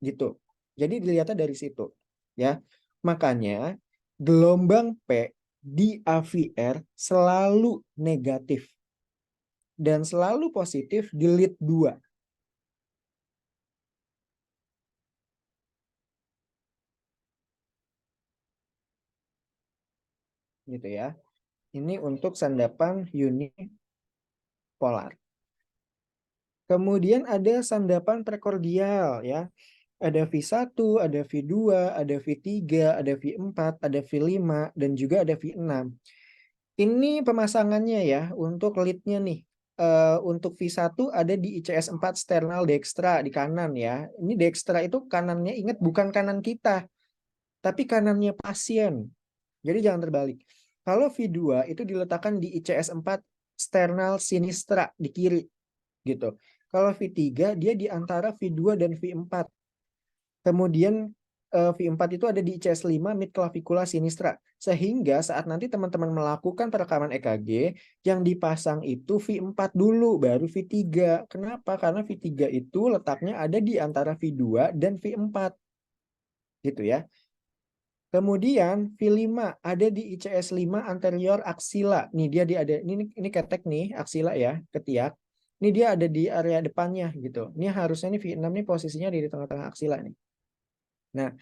Gitu. Jadi dilihatnya dari situ, ya. Makanya gelombang P di AVR selalu negatif dan selalu positif di lead 2. Gitu ya. Ini untuk sandapan unipolar. Kemudian ada sandapan prekordial ya. Ada V1, ada V2, ada V3, ada V4, ada V5, dan juga ada V6. Ini pemasangannya ya untuk lead-nya nih. Untuk V1 ada di ICS 4 sternal dextra di kanan ya. Ini dextra itu kanannya, ingat bukan kanan kita, tapi kanannya pasien. Jadi jangan terbalik. Kalau V2 itu diletakkan di ICS 4 sternal sinistra di kiri gitu. Kalau V3 dia di antara V2 dan V4. Kemudian V4 itu ada di ICS 5 midclavicular sinistra. Sehingga saat nanti teman-teman melakukan perekaman EKG, yang dipasang itu V4 dulu, baru V3. Kenapa? Karena V3 itu letaknya ada di antara V2 dan V4. Gitu ya. Kemudian V5 ada di ICS 5 anterior axilla. Nih dia ada ini ketek nih, axilla ya, ketiak. Ini dia ada di area depannya gitu. Ini harusnya nih V6 nih posisinya di tengah-tengah axilla nih. Nah,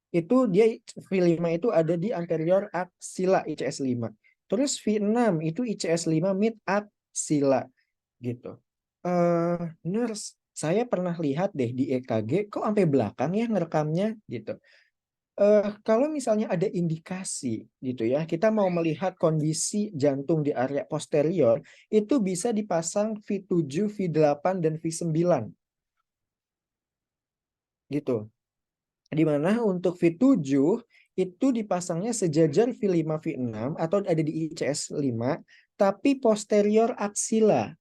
itu dia V5 itu ada di anterior aksila ICS 5. Terus V6 itu ICS 5 mid aksila gitu. Nurse, saya pernah lihat deh di EKG kok sampai belakang ya ngerekamnya gitu. Kalau misalnya ada indikasi gitu ya, kita mau melihat kondisi jantung di area posterior, itu bisa dipasang V7, V8, dan V9 gitu. Di mana untuk V7 itu dipasangnya sejajar V5, V6 atau ada di ICS 5, tapi posterior aksila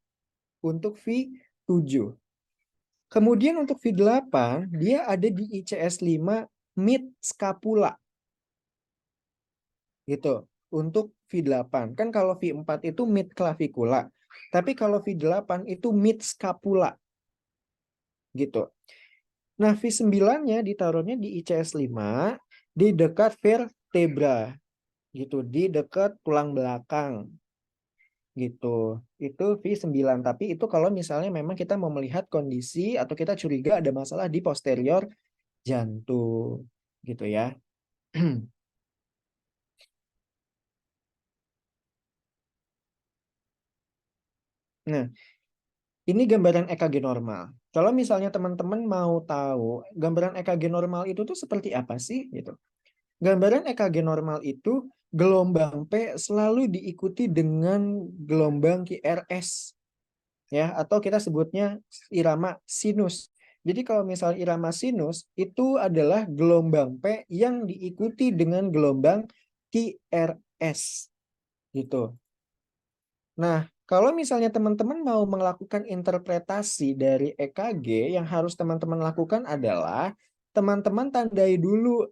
untuk V7. Kemudian untuk V8 dia ada di ICS 5 mid scapula gitu. Untuk V8 kan kalau V4 itu mid clavicula, tapi kalau V8 itu mid scapula gitu. Nah, V9-nya ditaruhnya di ICS 5 di dekat vertebra gitu, di dekat tulang belakang gitu. Itu V9, tapi itu kalau misalnya memang kita mau melihat kondisi atau kita curiga ada masalah di posterior jantung gitu ya. Nah, ini gambaran EKG normal. Kalau misalnya teman-teman mau tahu gambaran EKG normal itu tuh seperti apa sih gitu. Gambaran EKG normal itu gelombang P selalu diikuti dengan gelombang QRS ya, atau kita sebutnya irama sinus. Jadi kalau misalnya irama sinus itu adalah gelombang P yang diikuti dengan gelombang QRS gitu. Nah, kalau misalnya teman-teman mau melakukan interpretasi dari EKG, yang harus teman-teman lakukan adalah teman-teman tandai dulu,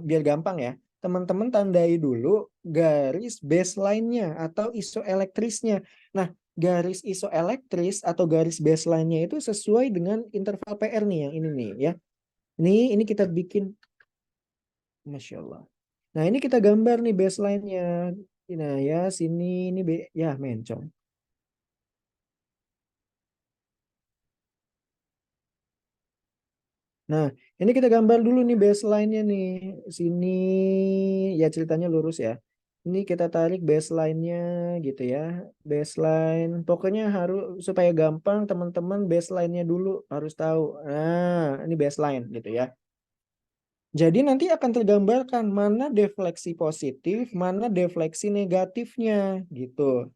biar gampang ya, teman-teman tandai dulu garis baseline-nya atau isoelektrisnya. Nah, garis isoelektris atau garis baseline-nya itu sesuai dengan interval PR nih, yang ini nih ya. Ini kita bikin, Masya Allah. Nah, ini kita gambar nih baseline-nya. Nah ya, sini ini ya mencong. Nah, ini kita gambar dulu nih baseline-nya nih. Sini ya ceritanya lurus ya. Ini kita tarik baseline-nya gitu ya. Baseline. Pokoknya harus supaya gampang teman-teman baseline-nya dulu harus tahu. Nah, ini baseline gitu ya. Jadi nanti akan tergambarkan mana defleksi positif, mana defleksi negatifnya gitu.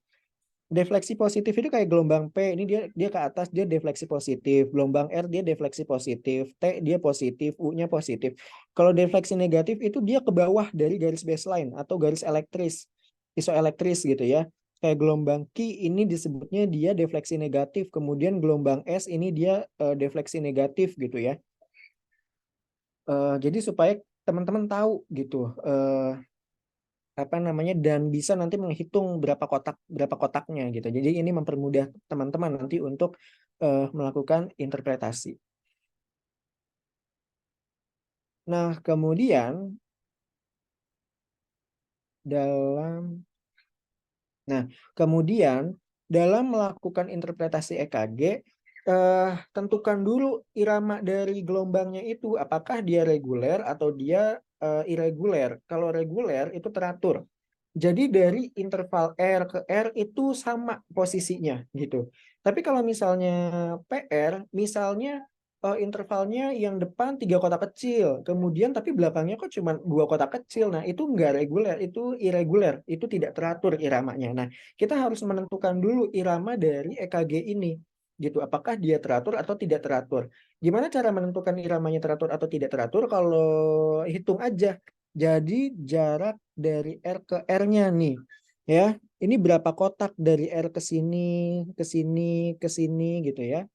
Defleksi positif itu kayak gelombang P, ini dia ke atas, dia defleksi positif. Gelombang R dia defleksi positif, T dia positif, U-nya positif. Kalau defleksi negatif itu dia ke bawah dari garis baseline atau garis elektris, isoelektris gitu ya. Kayak gelombang Q ini disebutnya dia defleksi negatif, kemudian gelombang S ini dia defleksi negatif gitu ya. Jadi supaya teman-teman tahu gitu. Apa namanya, dan bisa nanti menghitung berapa kotaknya gitu. Jadi ini mempermudah teman-teman nanti untuk melakukan interpretasi. Nah, kemudian dalam dalam melakukan interpretasi EKG, tentukan dulu irama dari gelombangnya itu apakah dia reguler atau dia irreguler. Kalau reguler itu teratur. Jadi dari interval R ke R itu sama posisinya gitu. Tapi kalau misalnya PR, misalnya intervalnya yang depan 3 kotak kecil, kemudian tapi belakangnya kok cuma 2 kotak kecil. Nah, itu enggak reguler, itu irregular, itu tidak teratur iramanya. Nah, kita harus menentukan dulu irama dari EKG ini gitu. Apakah dia teratur atau tidak teratur. Gimana cara menentukan iramanya teratur atau tidak teratur? Kalau hitung aja. Jadi jarak dari R ke R-nya nih. Ya, ini berapa kotak dari R ke sini, ke sini, ke sini gitu ya.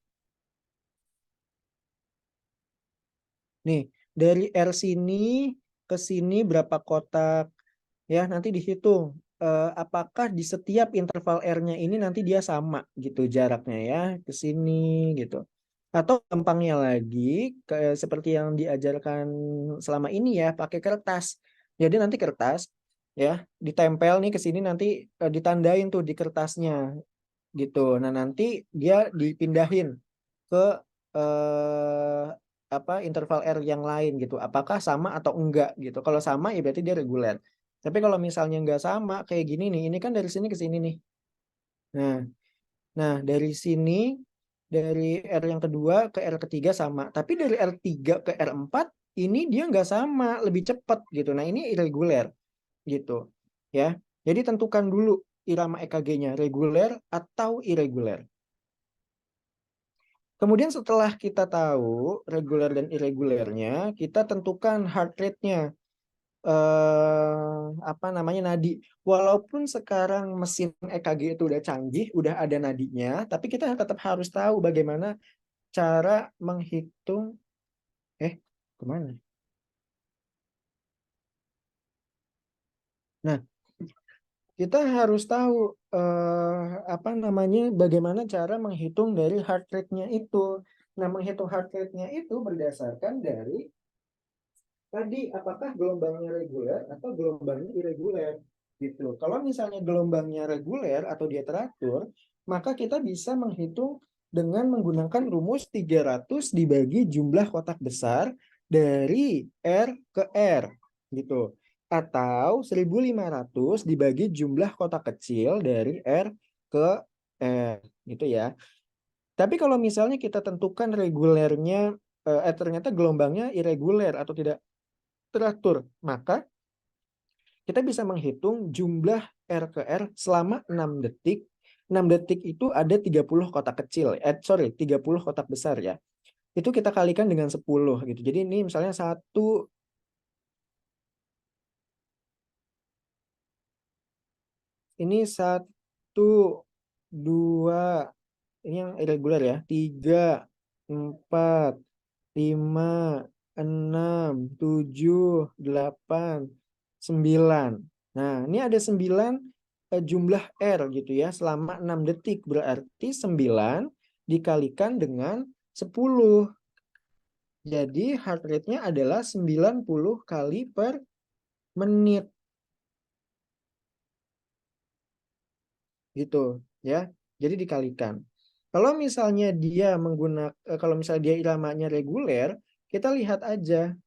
Nih, dari R sini ke sini berapa kotak? Ya, nanti dihitung. Apakah di setiap interval R-nya ini nanti dia sama gitu jaraknya ya, ke sini gitu. Atau gampangnya lagi, seperti yang diajarkan selama ini ya, pakai kertas. Jadi nanti kertas ya ditempel nih ke sini, nanti ditandain tuh di kertasnya gitu. Nah, nanti dia dipindahin ke interval R yang lain gitu. Apakah sama atau enggak gitu. Kalau sama ya berarti dia reguler. Tapi kalau misalnya enggak sama kayak gini nih, ini kan dari sini ke sini nih. Nah, dari sini dari R yang kedua ke R ketiga sama. Tapi dari R3 ke R4 ini dia nggak sama, lebih cepat gitu. Nah, ini irregular gitu. Ya. Jadi tentukan dulu irama EKG-nya reguler atau irregular. Kemudian setelah kita tahu reguler dan irregulernya, kita tentukan heart rate-nya. Nadi. Walaupun sekarang mesin EKG itu udah canggih, udah ada nadinya, tapi kita tetap harus tahu bagaimana cara menghitung kemana? Nah, kita harus tahu bagaimana cara menghitung dari heart rate-nya itu. Nah, menghitung heart rate-nya itu berdasarkan dari tadi apakah gelombangnya reguler atau gelombangnya irreguler gitu. Kalau misalnya gelombangnya reguler atau dia teratur, maka kita bisa menghitung dengan menggunakan rumus 300 dibagi jumlah kotak besar dari R ke R gitu. Atau 1500 dibagi jumlah kotak kecil dari R ke R gitu ya. Tapi kalau misalnya kita tentukan regulernya ternyata gelombangnya irreguler atau tidak teratur, maka kita bisa menghitung jumlah R ke R selama 6 detik. 6 detik itu ada 30 kotak kecil. 30 kotak besar ya. Itu kita kalikan dengan 10 gitu. Jadi ini misalnya 1, ini 1, 2, ini yang irregular ya. 3, 4, 5, 6, 7, 8, 9. Nah, ini ada 9 jumlah R gitu ya selama 6 detik. Berarti 9 dikalikan dengan 10. Jadi heart rate-nya adalah 90 kali per menit. Gitu ya. Jadi dikalikan. Kalau misalnya dia kalau misalnya dia iramanya reguler, kita lihat aja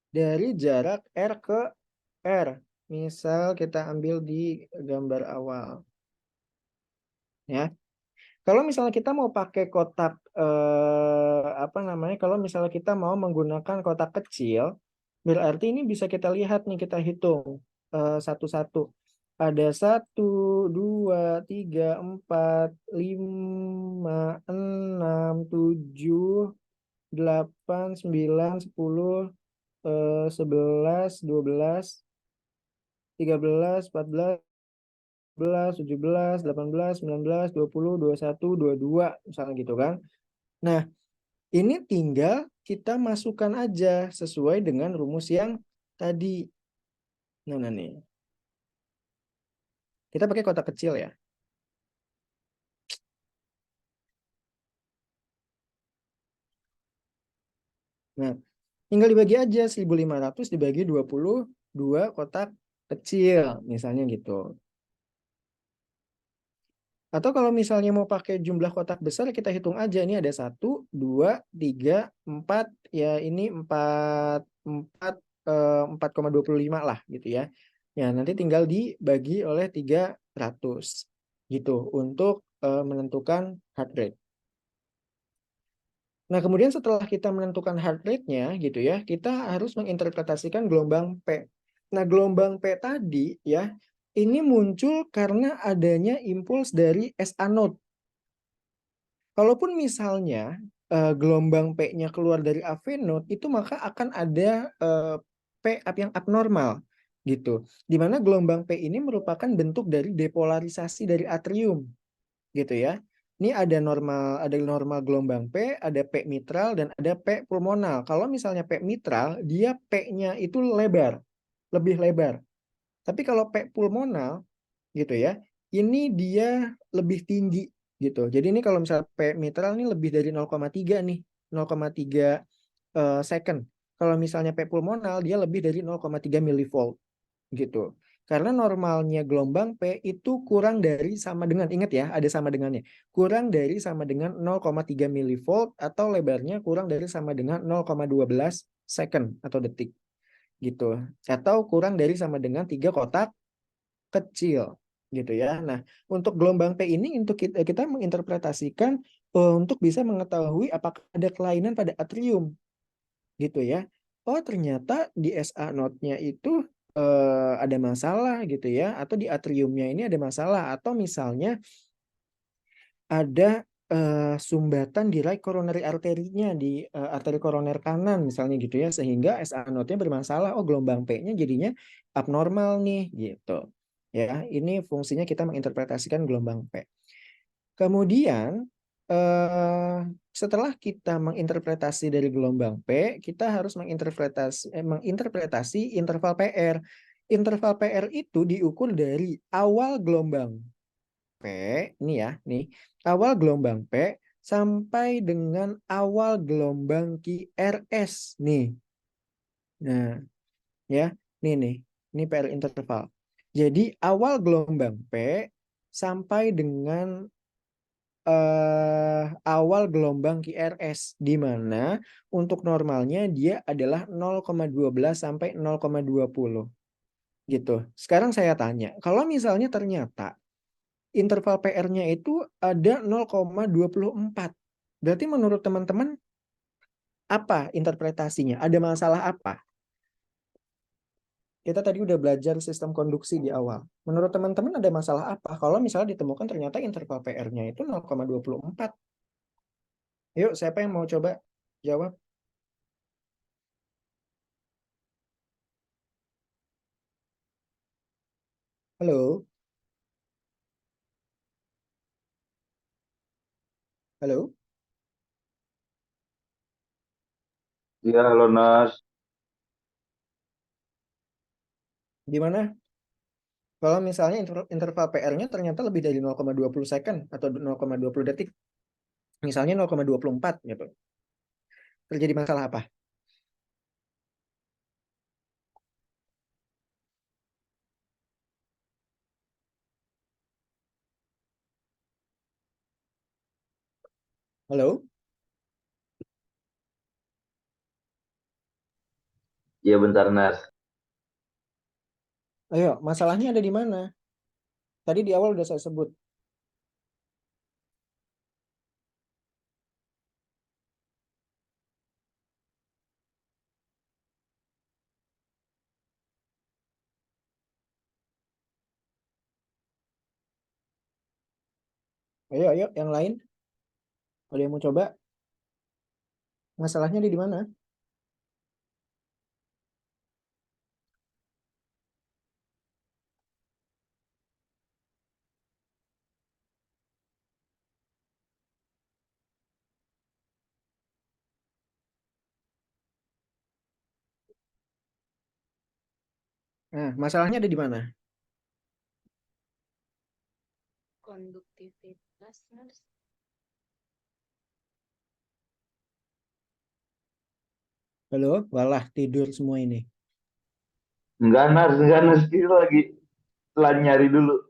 dari jarak R ke R. Misal kita ambil di gambar awal. Ya. Kalau misalnya kita mau pakai kotak kalau misalnya kita mau menggunakan kotak kecil, berarti ini bisa kita lihat nih, kita hitung satu-satu. Ada 1, 2, 3, 4, 5, 6, 7, 8, 9, 10, 11, 12, 13, 14, 17, 18, 19, 20, 21, 22 misalnya gitu kan. Nah, ini tinggal kita masukkan aja sesuai dengan rumus yang tadi. Nah, nih. Kita pakai kotak kecil ya. Nah, tinggal dibagi aja 1500 dibagi 22 kotak kecil misalnya gitu. Atau kalau misalnya mau pakai jumlah kotak besar, kita hitung aja. Ini ada 1, 2, 3, 4. Ya ini 4,25 lah gitu ya. Ya nanti tinggal dibagi oleh 300 gitu untuk menentukan heart rate. Nah, kemudian setelah kita menentukan heart rate-nya gitu ya, kita harus menginterpretasikan gelombang P. Nah, gelombang P tadi ya, ini muncul karena adanya impuls dari S anode. Kalaupun misalnya gelombang P-nya keluar dari AV node, itu maka akan ada P yang abnormal gitu. Di mana gelombang P ini merupakan bentuk dari depolarisasi dari atrium gitu ya. Ini ada normal gelombang P, ada P mitral dan ada P pulmonal. Kalau misalnya P mitral, dia P-nya itu lebar, lebih lebar. Tapi kalau P pulmonal gitu ya, ini dia lebih tinggi gitu. Jadi ini kalau misalnya P mitral ini lebih dari 0,3 nih, 0,3 second. Kalau misalnya P pulmonal dia lebih dari 0,3 milivolt gitu. Karena normalnya gelombang P itu kurang dari sama dengan, ingat ya, ada sama dengannya. Kurang dari sama dengan 0,3 milivolt atau lebarnya kurang dari sama dengan 0,12 second atau detik. Gitu. Atau kurang dari sama dengan 3 kotak kecil. Gitu ya. Nah, untuk gelombang P ini untuk kita menginterpretasikan untuk bisa mengetahui apakah ada kelainan pada atrium. Gitu ya. Oh, ternyata di SA node-nya itu ada masalah gitu ya, atau di atriumnya ini ada masalah, atau misalnya ada sumbatan di right coronary arterinya, di arteri koroner kanan misalnya gitu ya, sehingga SA node-nya bermasalah. Oh, gelombang P-nya jadinya abnormal nih gitu. Ya, ini fungsinya kita menginterpretasikan gelombang P. Kemudian setelah kita menginterpretasi dari gelombang P, kita harus menginterpretasi interval PR. Interval PR itu diukur dari awal gelombang P, ini ya, nih, awal gelombang P sampai dengan awal gelombang QRS nih. Nah, ya, ini PR interval. Jadi awal gelombang P sampai dengan awal gelombang QRS, di mana untuk normalnya dia adalah 0,12 sampai 0,20 gitu. Sekarang saya tanya, kalau misalnya ternyata interval PR-nya itu ada 0,24, berarti menurut teman-teman apa interpretasinya? Ada masalah apa? Kita tadi udah belajar sistem konduksi di awal. Menurut teman-teman ada masalah apa kalau misalnya ditemukan ternyata interval PR-nya itu 0,24? Yuk, siapa yang mau coba jawab? Halo? Halo? Iya, halo Nas. Gimana kalau misalnya interval PR-nya ternyata lebih dari 0,20 second atau 0,20 detik? Misalnya 0,24 gitu. Terjadi masalah apa? Halo? Iya bentar Nas. Ayo, masalahnya ada di mana? Tadi di awal udah saya sebut. Ayo, yang lain. Ada yang mau coba? Masalahnya ada di mana? Nah, masalahnya ada di mana? Konduktivitas, Nars. Halo? Walah, tidur semua ini. Enggak Nas, kita lagi telah nyari dulu.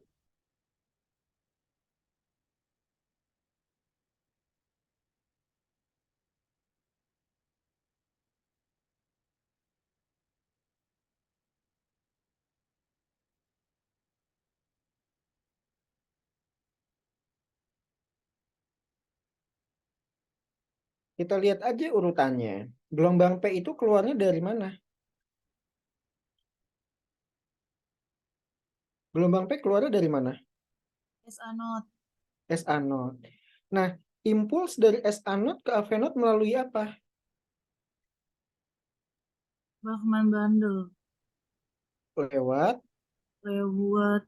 Kita lihat aja urutannya. Gelombang P itu keluarnya dari mana? Gelombang P keluarnya dari mana? SA node. SA node. Nah, impuls dari SA node ke AV node melalui apa? Bachmann bundle Lewat. lewat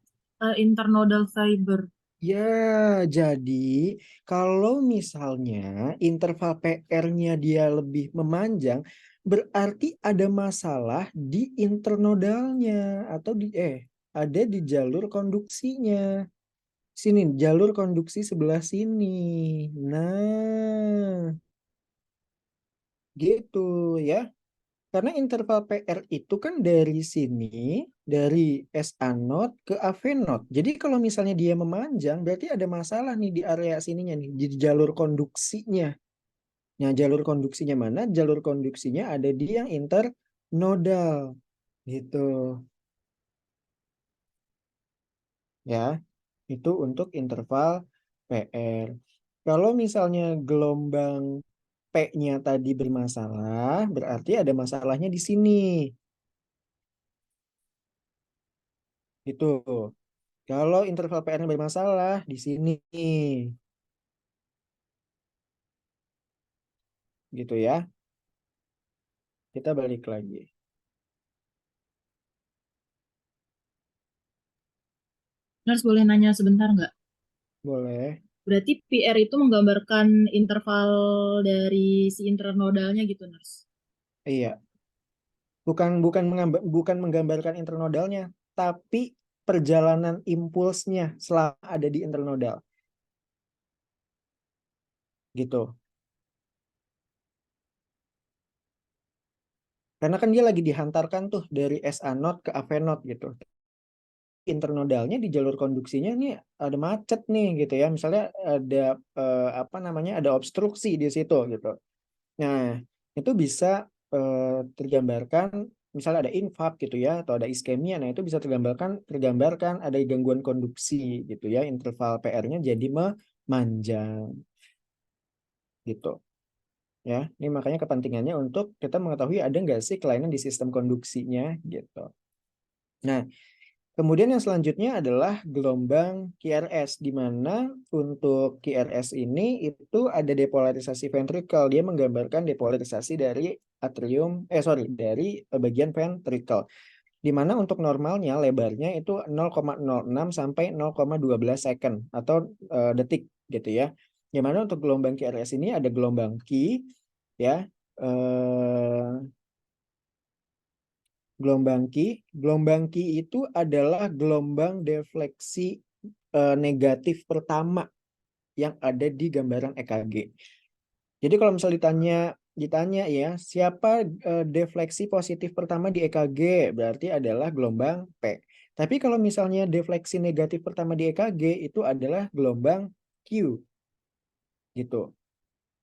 internodal fiber. Ya, jadi kalau misalnya interval PR-nya dia lebih memanjang, berarti ada masalah di internodalnya atau ada di jalur konduksinya. Sini, jalur konduksi sebelah sini. Nah, gitu ya. Karena interval PR itu kan dari sini, dari SA not ke AV not. Jadi kalau misalnya dia memanjang, berarti ada masalah nih di area sininya nih, di jalur konduksinya. Nah, jalur konduksinya mana? Jalur konduksinya ada di yang internodal. Gitu. Ya, itu untuk interval PR. Kalau misalnya gelombang P-nya tadi bermasalah, berarti ada masalahnya di sini. Gitu. Kalau interval PR-nya bermasalah di sini. Gitu ya. Kita balik lagi. Nurse boleh nanya sebentar nggak? Boleh. Berarti PR itu menggambarkan interval dari si internodalnya gitu, Nurse. Iya. Bukan menggambarkan internodalnya, tapi perjalanan impulsnya selama ada di internodal. Gitu. Karena kan dia lagi dihantarkan tuh dari SA not ke AV not gitu. Internodalnya di jalur konduksinya ini ada macet nih gitu ya. Misalnya ada apa namanya? Ada obstruksi di situ gitu. Nah, itu bisa tergambarkan misalnya ada infak gitu ya atau ada iskemia. Nah, itu bisa tergambarkan ada gangguan konduksi gitu ya. Interval PR-nya jadi memanjang gitu. Ya, ini makanya kepentingannya untuk kita mengetahui ada nggak sih kelainan di sistem konduksinya gitu. Nah, kemudian yang selanjutnya adalah gelombang QRS, di mana untuk QRS ini itu ada depolarisasi ventricle. Dia menggambarkan depolarisasi dari dari bagian ventricle. Di mana untuk normalnya lebarnya itu 0,06 sampai 0,12 second atau detik gitu ya. Di mana untuk gelombang QRS ini ada gelombang Q ya. Gelombang Q itu adalah gelombang defleksi negatif pertama yang ada di gambaran EKG. Jadi kalau misalnya ditanya ya, siapa defleksi positif pertama di EKG? Berarti adalah gelombang P. Tapi kalau misalnya defleksi negatif pertama di EKG itu adalah gelombang Q gitu.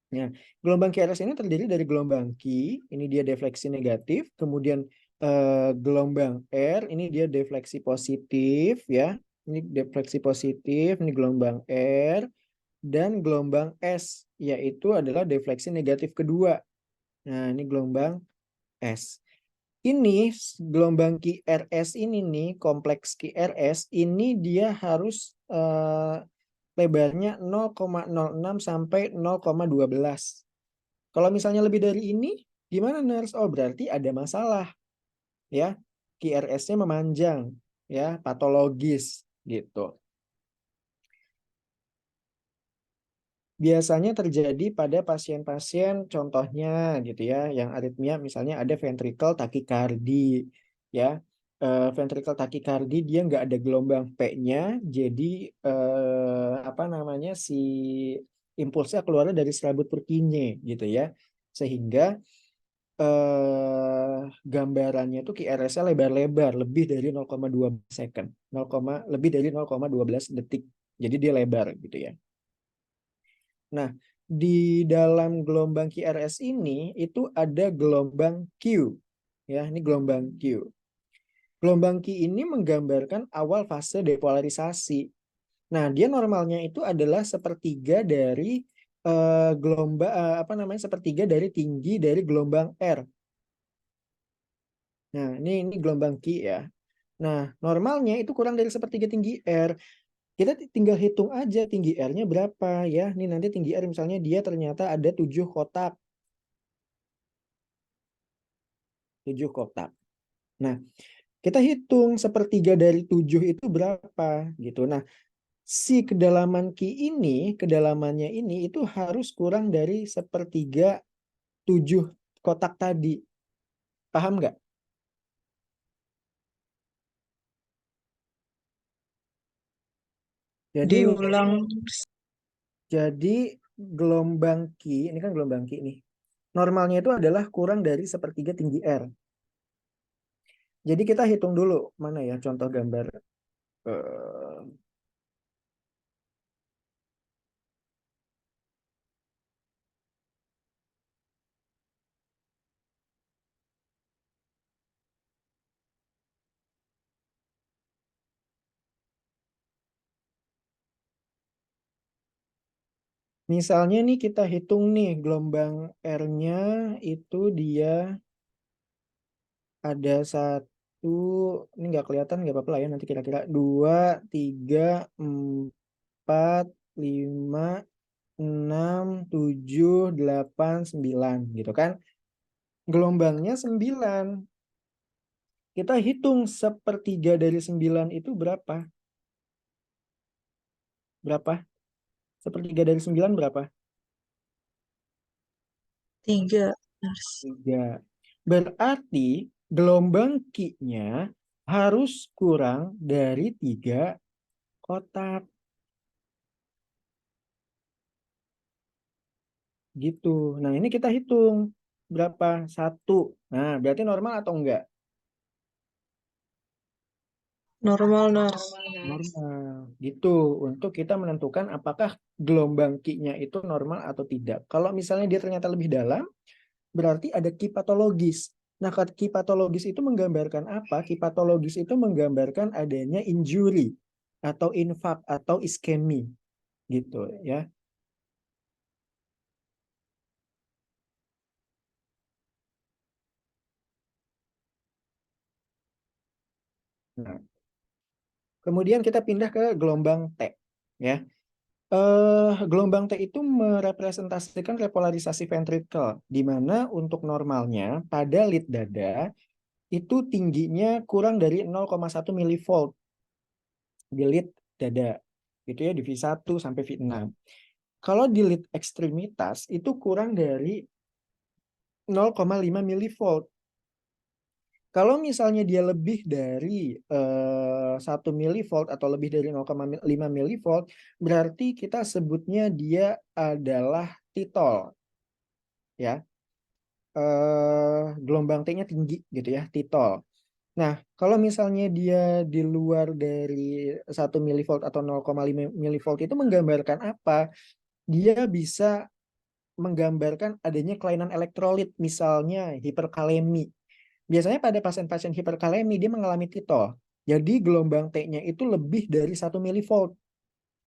Nah, gelombang QRS ini terdiri dari gelombang Q, ini dia defleksi negatif, kemudian gelombang R, ini dia defleksi positif ya. Ini defleksi positif, ini gelombang R, dan gelombang S yaitu adalah defleksi negatif kedua. Nah, ini gelombang S. Ini gelombang QRS ini nih, kompleks QRS ini dia harus lebarnya 0,06 sampai 0,12. Kalau misalnya lebih dari ini, gimana nurse? Oh, berarti ada masalah ya. QRS-nya memanjang ya, patologis gitu. Biasanya terjadi pada pasien-pasien contohnya gitu ya, yang aritmia misalnya ada ventricle tachycardy ya. Ventricle tachycardy dia nggak ada gelombang P-nya, jadi apa namanya si impulsnya keluar dari selaput Purkinje gitu ya, sehingga gambarannya itu QRS-nya lebar-lebar lebih dari 0,2 second, lebih dari 0,12 detik, jadi dia lebar gitu ya. Nah, di dalam gelombang QRS ini itu ada gelombang Q. Ya, ini gelombang Q. Gelombang Q ini menggambarkan awal fase depolarisasi. Nah, dia normalnya itu adalah sepertiga dari gelombang apa namanya? Sepertiga dari tinggi dari gelombang R. Nah, ini gelombang Q ya. Nah, normalnya itu kurang dari sepertiga tinggi R. Kita tinggal hitung aja tinggi R-nya berapa ya. Ini nanti tinggi R misalnya dia ternyata ada 7 kotak. 7 kotak. Nah, kita hitung sepertiga dari 7 itu berapa gitu. Nah, si kedalaman Q ini, kedalamannya ini itu harus kurang dari sepertiga 7 kotak tadi. Paham nggak? Diulang. Jadi gelombang Q, ini kan gelombang Q nih. Normalnya itu adalah kurang dari sepertiga tinggi R. Jadi kita hitung dulu mana ya contoh gambar. Eh, Misalnya nih kita hitung nih gelombang R-nya itu dia ada satu, ini nggak kelihatan nggak apa-apa lah ya nanti kira-kira 2, 3, 4, 5, 6, 7, 8, 9 gitu kan. Gelombangnya 9. Kita hitung sepertiga dari 9 itu berapa? Berapa? Sepertiga dari 9 berapa? 3. 3. Berarti gelombang Q-nya harus kurang dari 3 kotak. Gitu. Nah, ini kita hitung. Berapa? 1. Nah, berarti normal atau enggak? Normal, Nars. Normal. Gitu. Untuk kita menentukan apakah gelombang Q-nya itu normal atau tidak. Kalau misalnya dia ternyata lebih dalam, berarti ada Q patologis. Nah, Q patologis itu menggambarkan apa? Q patologis itu menggambarkan adanya injury atau infark atau iskemi gitu ya. Nah, kemudian kita pindah ke gelombang T ya. Gelombang T itu merepresentasikan repolarisasi ventrikel di mana untuk normalnya pada lead dada itu tingginya kurang dari 0,1 milivolt di lead dada. Gitu ya di V1 sampai V6. Kalau di lead ekstremitas itu kurang dari 0,5 milivolt. Kalau misalnya dia lebih dari 1 milivolt atau lebih dari 0,5 milivolt, berarti kita sebutnya dia adalah titol. Ya, gelombang T-nya tinggi gitu ya, titol. Nah, kalau misalnya dia di luar dari 1 milivolt atau 0,5 milivolt itu menggambarkan apa? Dia bisa menggambarkan adanya kelainan elektrolit, misalnya hiperkalemi. Biasanya pada pasien-pasien hiperkalemi dia mengalami titol. Jadi gelombang T-nya itu lebih dari 1 milivolt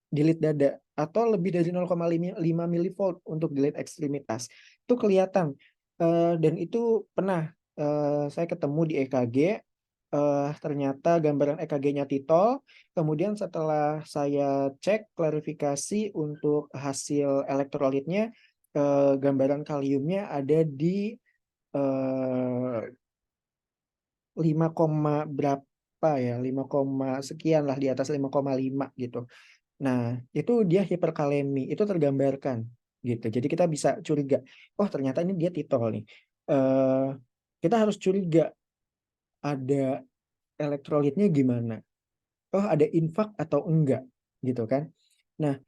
di lead dada atau lebih dari 0,5 milivolt untuk di lead ekstremitas. Itu kelihatan. Dan itu pernah saya ketemu di EKG. Ternyata gambaran EKG-nya titol. Kemudian setelah saya cek klarifikasi untuk hasil elektrolitnya, gambaran kaliumnya ada di 5, berapa ya, 5, sekian lah, di atas 5,5 gitu. Nah, itu dia hiperkalemi, itu tergambarkan gitu. Jadi kita bisa curiga, oh ternyata ini dia titol nih. Eh, Kita harus curiga ada elektrolitnya gimana. Oh ada infak atau enggak gitu kan. Nah,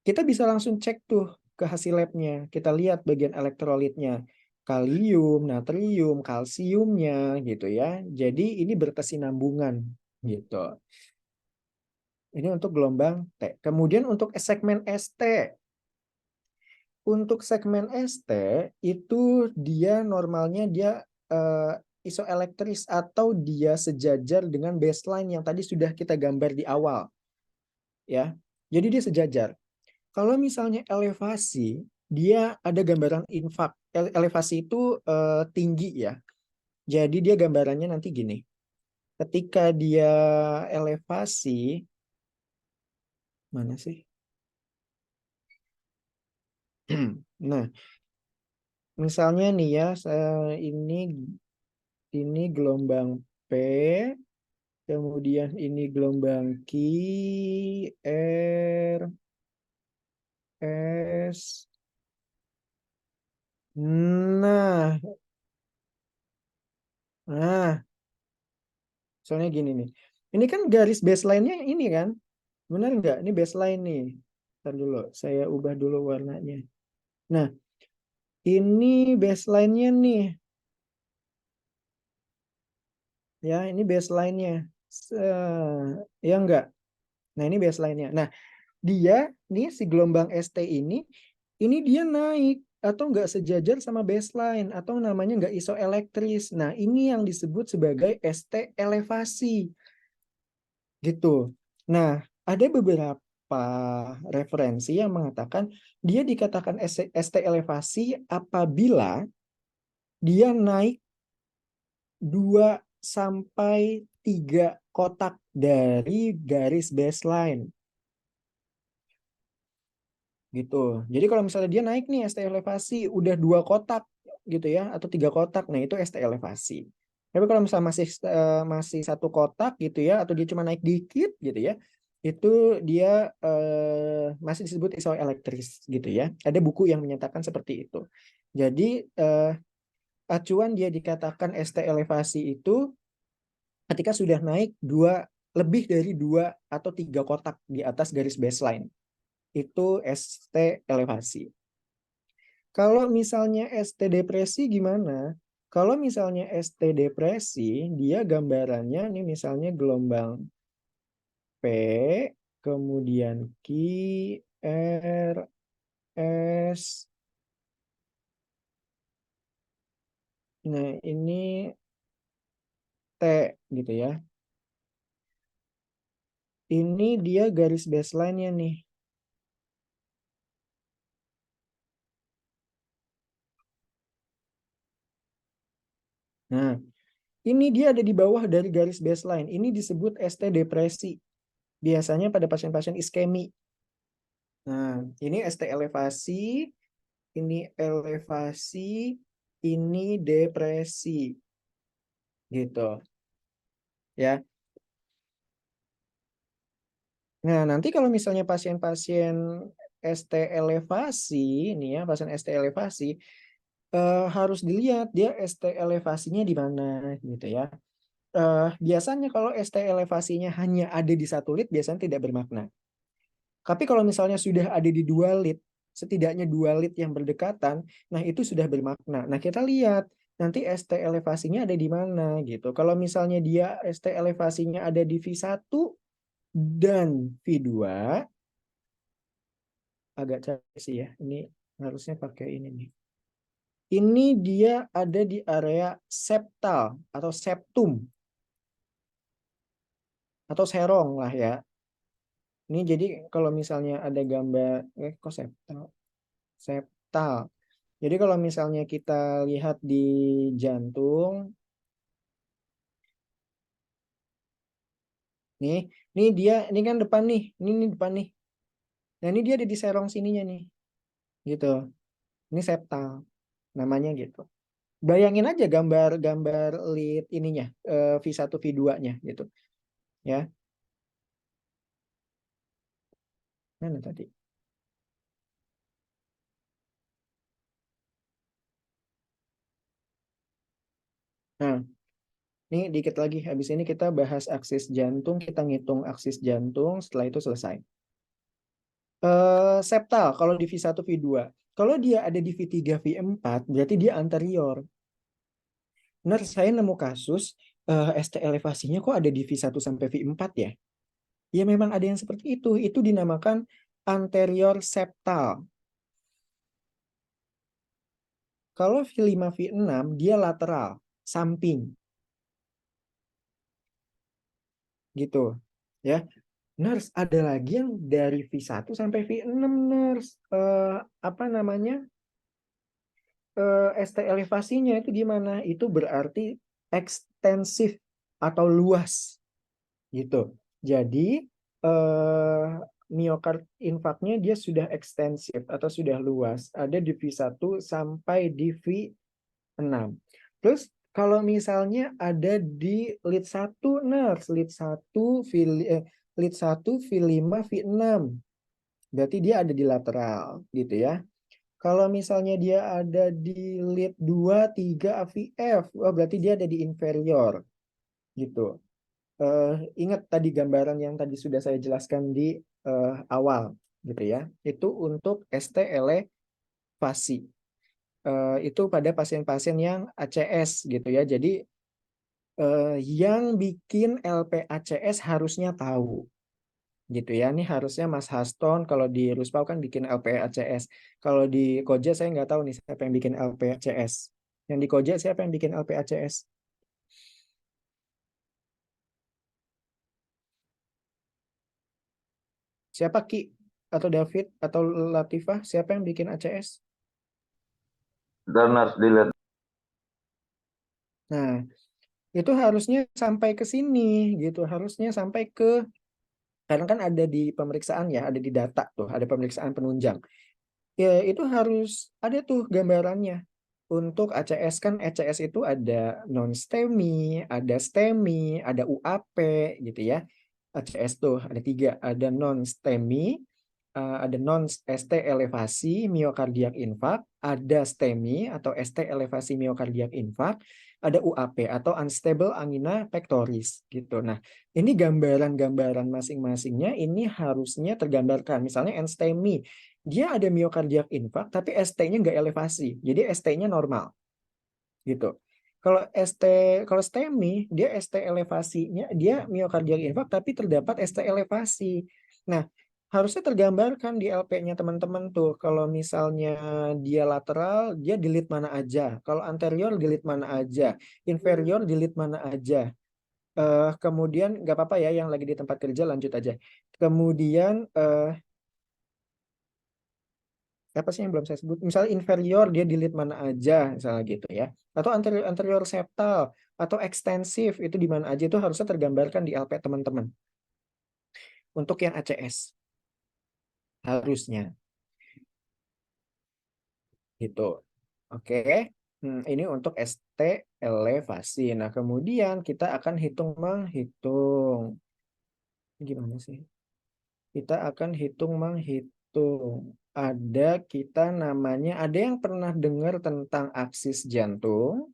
kita bisa langsung cek tuh ke hasil labnya. Kita lihat bagian elektrolitnya. Kalium, natrium, kalsiumnya gitu ya. Jadi ini berkesinambungan gitu. Ini untuk gelombang T. Kemudian untuk segmen ST. Untuk segmen ST itu dia normalnya dia isoelektris atau dia sejajar dengan baseline yang tadi sudah kita gambar di awal. Ya. Jadi dia sejajar. Kalau misalnya elevasi, dia ada gambaran infak. Elevasi itu tinggi ya. Jadi dia gambarannya nanti gini. Ketika dia elevasi, mana sih? Nah, misalnya nih ya, ini gelombang P, kemudian ini gelombang Q, R, S. Nah, soalnya gini nih. Ini kan garis baseline-nya ini kan? Benar nggak? Ini baseline nih. Ntar dulu, saya ubah dulu warnanya. Nah, Ini baseline-nya nih. Ya, ini baseline-nya. Ya enggak? Nah, ini baseline-nya. Nah, dia nih si gelombang ST ini dia naik atau enggak sejajar sama baseline atau namanya enggak isoelektris. Nah, ini yang disebut sebagai ST elevasi. Gitu. Nah, ada beberapa referensi yang mengatakan dia dikatakan ST elevasi apabila dia naik 2 sampai 3 kotak dari garis baseline. Gitu. Jadi kalau misalnya dia naik nih ST elevasi udah 2 kotak gitu ya atau 3 kotak, nah itu ST elevasi. Tapi kalau misalnya masih 1 kotak gitu ya atau dia cuma naik dikit gitu ya, itu dia masih disebut isoelektris gitu ya. Ada buku yang menyatakan seperti itu. Jadi acuan dia dikatakan ST elevasi itu ketika sudah naik lebih dari 2 atau 3 kotak di atas garis baseline. Itu ST elevasi. Kalau misalnya ST depresi gimana? Kalau misalnya ST depresi, dia gambarannya ini misalnya gelombang P, kemudian Q, R, S. Nah, ini T gitu ya. Ini dia garis baseline-nya nih. Nah, ini dia ada di bawah dari garis baseline. Ini disebut ST depresi. Biasanya pada pasien-pasien iskemi. Nah, ini ST elevasi, ini depresi. Gitu. Ya. Nah, nanti kalau misalnya pasien-pasien ST elevasi, ini ya, pasien ST elevasi, harus dilihat dia ST elevasinya di mana, gitu ya. Biasanya kalau ST elevasinya hanya ada di 1 lead, biasanya tidak bermakna. Tapi kalau misalnya sudah ada di 2 lead, setidaknya 2 lead yang berdekatan, nah itu sudah bermakna. Nah, kita lihat nanti ST elevasinya ada di mana gitu. Kalau misalnya dia ST elevasinya ada di V1 dan V2, agak capek sih ya. Ini harusnya pakai ini nih. Ini dia ada di area septal atau septum atau serong lah ya. Ini jadi kalau misalnya ada gambar kok septal. Septal. Jadi kalau misalnya kita lihat di jantung, nih dia, ini kan depan nih, ini depan nih. Nah ini dia ada di serong sininya nih, gitu. Ini septal, namanya gitu. Bayangin aja gambar lead ininya, V1 V2-nya gitu, ya. Mana tadi? Nah, ini dikit lagi. Habis ini kita bahas aksis jantung, kita ngitung aksis jantung, setelah itu selesai. Septal, kalau di V1 V2. Kalau dia ada di V3 V4, berarti dia anterior. Benar, saya nemu kasus ST elevasinya kok ada di V1 sampai V4 ya? Ya memang ada yang seperti itu. Itu dinamakan anterior septal. Kalau V5 V6 dia lateral, samping. Gitu. Ya. Nurse, ada lagi yang dari V1 sampai V6, Nurse. Apa namanya? ST elevasinya itu gimana? Itu berarti ekstensif atau luas. Gitu. Jadi miokard infarknya dia sudah ekstensif atau sudah luas. Ada di V1 sampai di V6. Terus kalau misalnya ada di lead 1 nurse, lead 1 V5 V6. Berarti dia ada di lateral gitu ya. Kalau misalnya dia ada di lead 2 3 AVF, berarti dia ada di inferior gitu. Ingat tadi gambaran yang tadi sudah saya jelaskan di awal gitu ya. Itu untuk ST elevasi. itu pada pasien-pasien yang ACS gitu ya. Jadi yang bikin LPACS harusnya tahu gitu ya. Ini harusnya Mas Haston kalau di Ruspau kan bikin LPACS. Kalau di Koja saya nggak tahu nih siapa yang bikin LPACS. Yang di Koja siapa yang bikin LPACS? Siapa Ki atau David atau Latifah? Siapa yang bikin ACS? Dan harus dilihat. Nah, itu harusnya sampai ke sini gitu. Harusnya sampai ke, karena kan ada di pemeriksaan ya, ada di data tuh, ada pemeriksaan penunjang. Ya, itu harus ada tuh gambarannya. Untuk ACS kan ACS itu ada non-STEMI, ada STEMI, ada UAP gitu ya. ACS tuh ada 3, ada non-STEMI, ada non-ST elevasi miokardiak infark, ada STEMI atau ST elevasi miokardiak infark, ada UAP atau unstable angina pectoris gitu. Nah, ini gambaran-gambaran masing-masingnya ini harusnya tergambarkan. Misalnya NSTEMI, dia ada miokardiak infark tapi ST-nya nggak elevasi. Jadi ST-nya normal gitu. Kalau kalau STEMI, dia ST elevasinya, dia miokardiak infark tapi terdapat ST elevasi. Nah, harusnya tergambarkan di LP-nya teman-teman tuh. Kalau misalnya dia lateral, dia delete mana aja. Kalau anterior delete mana aja. Inferior delete mana aja. Kemudian nggak apa-apa ya yang lagi di tempat kerja lanjut aja. Kemudian apa sih yang belum saya sebut? Misalnya inferior dia delete mana aja, misalnya gitu ya. Atau anterior anterior septal atau ekstensif itu di mana aja itu harusnya tergambarkan di LP teman-teman. Untuk yang ACS harusnya gitu. Oke. Ini untuk ST elevasi. Nah, kemudian kita akan menghitung. Gimana sih? Kita akan menghitung. Kita namanya, ada yang pernah dengar tentang aksis jantung?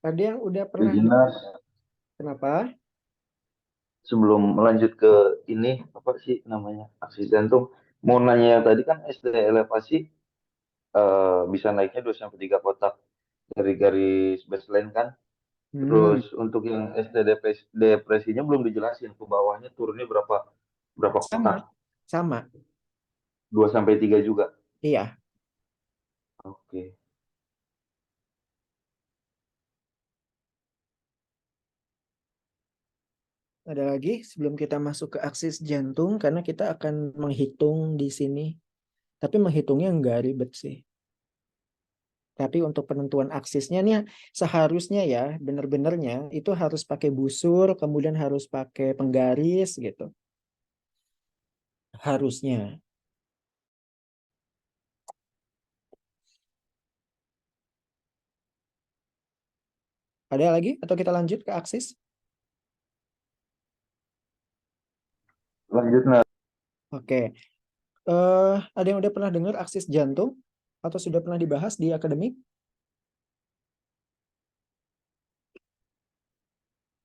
Ada yang udah pernah Izin, dengar? Nas, Kenapa? sebelum melanjut ke ini, apa sih namanya, aksi jantung, mau nanya yang tadi kan SD elevasi bisa naiknya 2-3 kotak dari garis baseline kan. Hmm, Terus untuk yang SD depresinya belum dijelasin ke bawahnya turunnya berapa berapa kotak. sama, sama. 2-3 juga. Iya. Oke. Ada lagi sebelum kita masuk ke aksis jantung, karena kita akan menghitung di sini. Tapi menghitungnya nggak ribet sih. Tapi untuk penentuan aksisnya nih seharusnya ya benar-benarnya itu harus pakai busur, kemudian harus pakai penggaris gitu. Harusnya. Ada lagi atau kita lanjut ke aksis? Lanjut, Nas. Oke. Ada yang udah pernah dengar aksis jantung atau sudah pernah dibahas di akademik?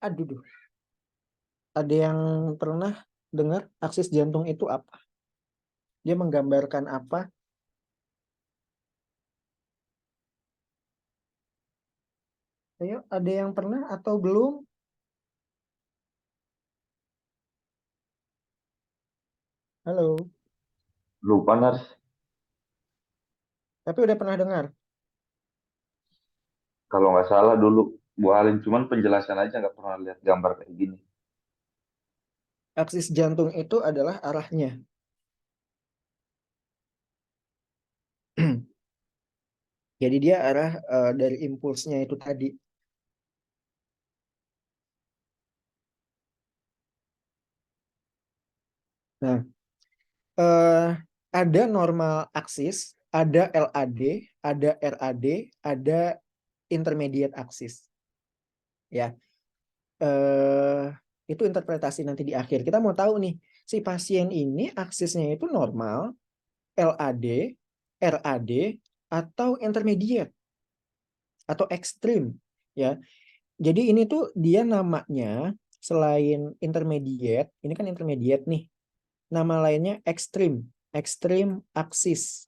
Aduh, duh. Ada yang pernah dengar aksis jantung itu apa? Dia menggambarkan apa? Ayo, ada yang pernah atau belum? Halo, Lupa, Nas. tapi udah pernah dengar. Kalau nggak salah dulu Bu Halim, cuman penjelasan aja nggak pernah lihat gambar kayak gini. Aksis jantung itu adalah arahnya. Jadi dia arah dari impulsnya itu tadi. Nah, eh, ada normal aksis, ada LAD, ada RAD, ada intermediate aksis. Ya, eh, itu interpretasi nanti di akhir. Kita mau tahu nih, si pasien ini aksisnya itu normal, LAD, RAD, atau intermediate, atau ekstrim. Ya, jadi ini tuh dia namanya selain intermediate, ini kan intermediate nih. Nama lainnya ekstrim, ekstrim aksis.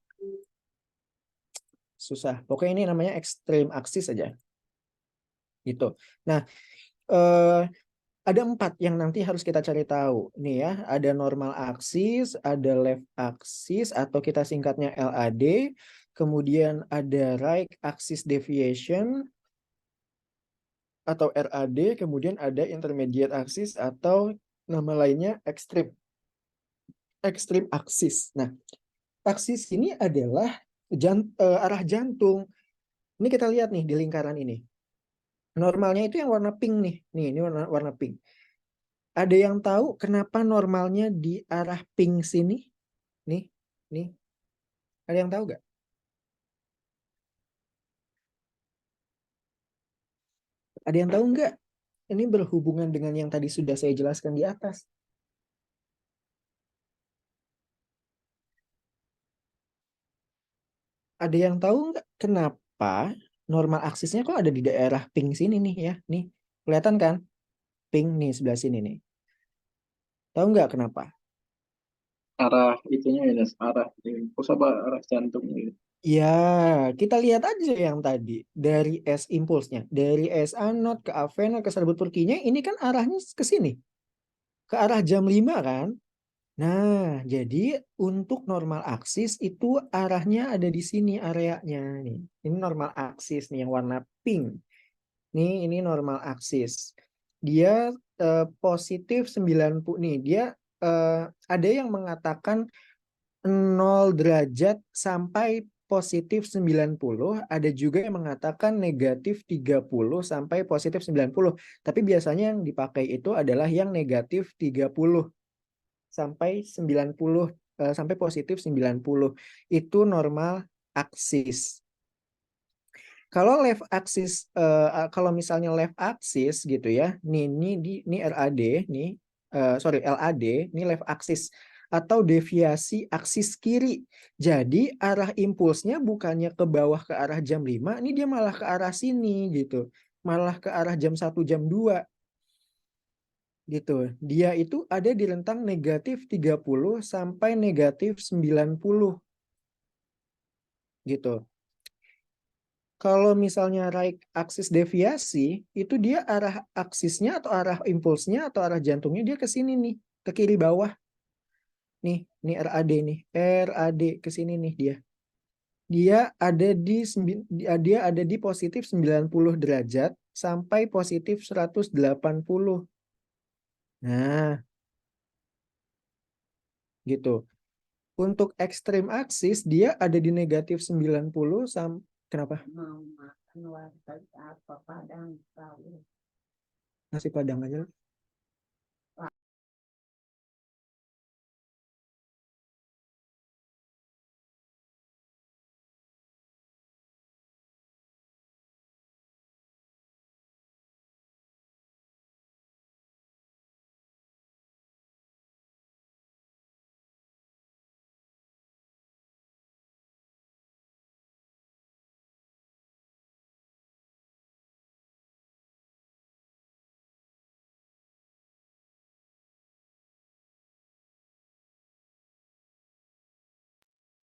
susah. Pokoknya ini namanya ekstrim aksis aja. Gitu. Nah, ada 4 yang nanti harus kita cari tahu. Nih ya, ada normal aksis, ada left aksis atau kita singkatnya LAD, kemudian ada right axis deviation atau RAD, kemudian ada intermediate axis atau nama lainnya extreme axis. Nah, aksis ini adalah arah jantung. Ini kita lihat nih di lingkaran ini. Normalnya itu yang warna pink nih. Nih, ini warna pink. Ada yang tahu kenapa normalnya di arah pink sini? Nih. Ada yang tahu nggak? Ada yang tahu nggak? Ini berhubungan dengan yang tadi sudah saya jelaskan di atas. Ada yang tahu nggak kenapa normal aksisnya kok ada di daerah pink sini nih ya? Nih, kelihatan kan? Pink nih sebelah sini nih. Tahu nggak kenapa? Arah itunya ya, Nes. Arah impuls apa arah jantungnya? Ya, kita lihat aja yang tadi. Dari S impulsnya. Dari S anode ke avenol ke serbut Purkinje, ini kan arahnya ke sini. Ke arah jam 5 kan? Nah, jadi untuk normal aksis itu arahnya ada di sini areanya nih. Ini normal aksis nih yang warna pink. Nih, ini normal aksis. Dia positif 90 nih. Dia ada yang mengatakan 0 derajat sampai positif 90, ada juga yang mengatakan negatif 30 sampai positif 90. Tapi biasanya yang dipakai itu adalah yang negatif 30 sampai 90 sampai positif 90. Itu normal aksis. Kalau left axis kalau misalnya left axis gitu ya. Ini RAD nih sorry LAD, ini left axis atau deviasi aksis kiri. Jadi arah impulsnya bukannya ke bawah ke arah jam 5, ini dia malah ke arah sini gitu. Malah ke arah jam 1 jam 2 gitu. Dia itu ada di rentang negatif 30 sampai negatif 90 gitu. Kalau misalnya right axis deviasi, itu dia arah aksisnya atau arah impulsnya atau arah jantungnya dia ke sini nih, ke kiri bawah. Nih RAD nih. RAD ke sini nih dia. Dia ada di positif 90 derajat sampai positif 180. Nah, gitu. Untuk ekstrim aksis dia ada di negatif 90 sampai kenapa? Mau makan warteg apa Padang tahu. Nasi Padang aja.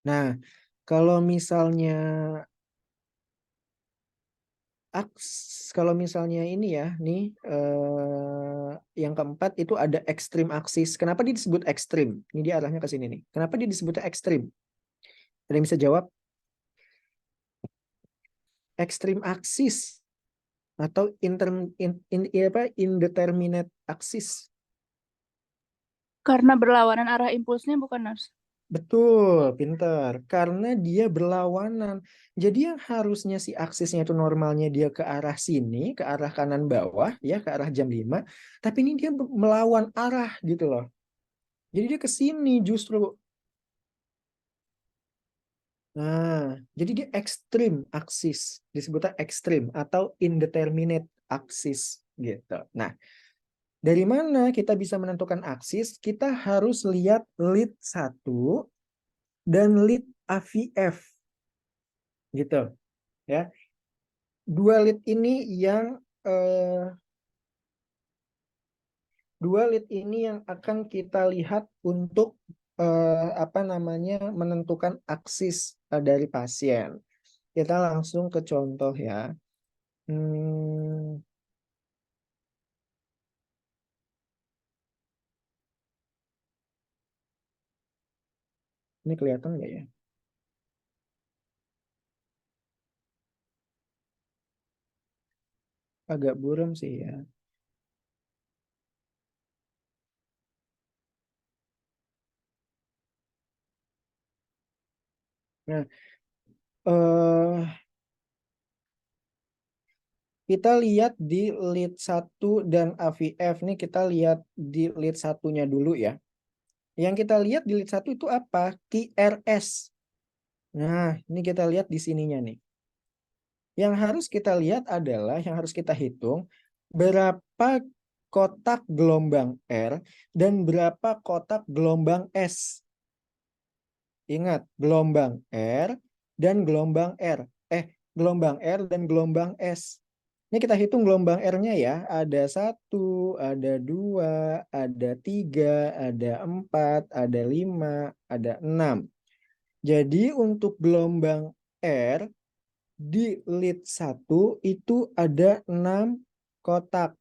Nah, kalau misalnya ini ya, nih yang keempat itu ada ekstrim aksis. Kenapa dia disebut ekstrim? Ini dia arahnya ke sini nih. Kenapa dia disebut ekstrim? Ada yang bisa jawab? Ekstrim aksis atau indeterminate aksis. Karena berlawanan arah impulsnya bukan, Nars? Betul, pinter. Karena dia berlawanan. Jadi yang harusnya si aksisnya itu normalnya dia ke arah sini, ke arah kanan bawah, ya ke arah jam 5. Tapi ini dia melawan arah gitu loh. Jadi dia ke sini justru. Nah, jadi dia ekstrim aksis. Disebutnya ekstrim atau indeterminate aksis gitu. Nah, dari mana kita bisa menentukan aksis? Kita harus lihat lead 1 dan lead AVF. Gitu. Ya. Dua lead ini yang akan kita lihat untuk menentukan aksis dari pasien. Kita langsung ke contoh ya. Hmm, ini kelihatan nggak ya? Agak buram sih ya. Nah, kita lihat di lead 1 dan AVF. Nih kita lihat di lead satunya dulu ya. Yang kita lihat di lead 1 itu apa? QRS. Nah, ini kita lihat di sininya nih. Yang harus kita lihat adalah, yang harus kita hitung, berapa kotak gelombang R dan berapa kotak gelombang S. Ingat, gelombang R dan gelombang R. Gelombang R dan gelombang S. Ini kita hitung gelombang R-nya ya. Ada 1, ada 2, ada 3, ada 4, ada 5, ada 6. Jadi untuk gelombang R di lead 1 itu ada 6 kotak.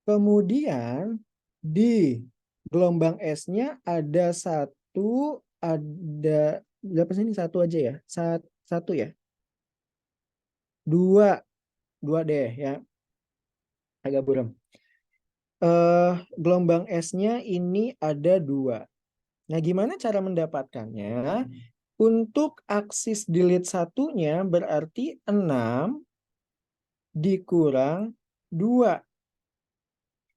Kemudian di gelombang S-nya ada 1, ada berapa sih ini? 1 aja ya? 1 ya? 2 deh ya. Agak buram. Gelombang S-nya ini ada 2. Nah, gimana cara mendapatkannya? Untuk aksis di lead 1-nya berarti 6 dikurang 2.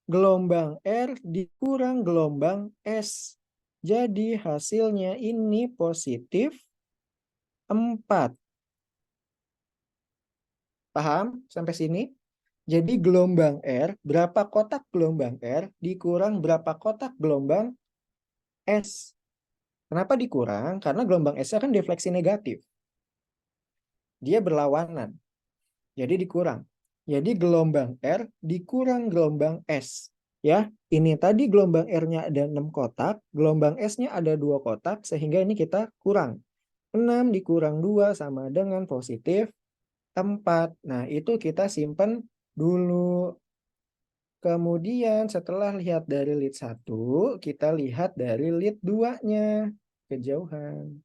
Gelombang R dikurang gelombang S. Jadi hasilnya ini positif 4. Paham sampai sini? Jadi gelombang R, berapa kotak gelombang R dikurang berapa kotak gelombang S. Kenapa dikurang? Karena gelombang S kan defleksi negatif. Dia berlawanan. Jadi dikurang. Jadi gelombang R dikurang gelombang S. Ya, ini tadi gelombang R-nya ada 6 kotak, gelombang S-nya ada 2 kotak, sehingga ini kita kurang. 6 dikurang 2 sama dengan positif 4. Nah, itu kita simpan dulu. Kemudian setelah lihat dari lead 1, kita lihat dari lead 2-nya. Kejauhan.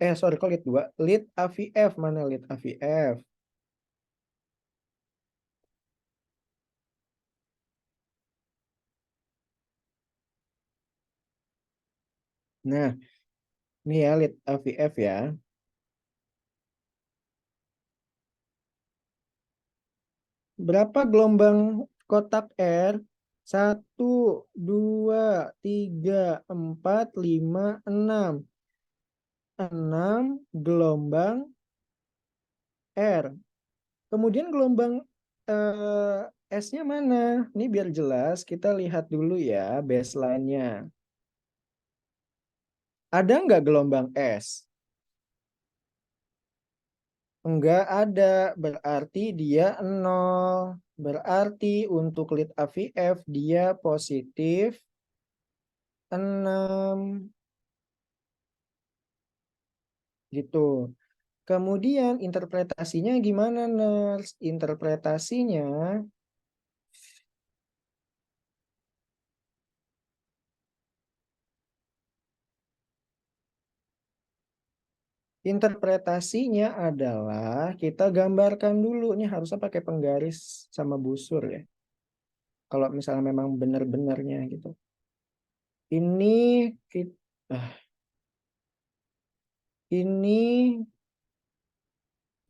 Sorry, kok lead 2? Lead AVF. Mana lead AVF? Nah, ini ya lead AVF ya. Berapa gelombang kotak R? 1, 2, 3, 4, 5, 6. 6 gelombang R. Kemudian gelombang S-nya mana? Ini biar jelas, kita lihat dulu ya baseline-nya. Ada nggak gelombang S? Enggak ada, berarti dia 0. Berarti untuk lead AVF dia positif 6. Gitu. Kemudian interpretasinya gimana, Nurse? Interpretasinya adalah kita gambarkan dulu. Ini harusnya pakai penggaris sama busur ya. Kalau misalnya memang benar-benarnya gitu. Ini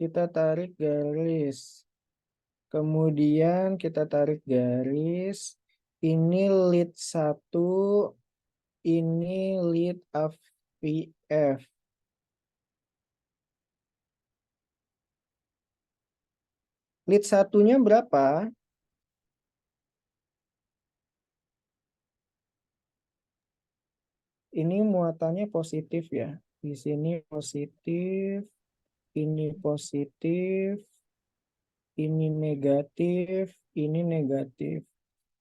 kita tarik garis. Kemudian kita tarik garis. Ini lead 1, ini lead AVF. Lead 1-nya berapa? Ini muatannya positif ya. Di sini positif, ini positif, ini negatif, ini negatif.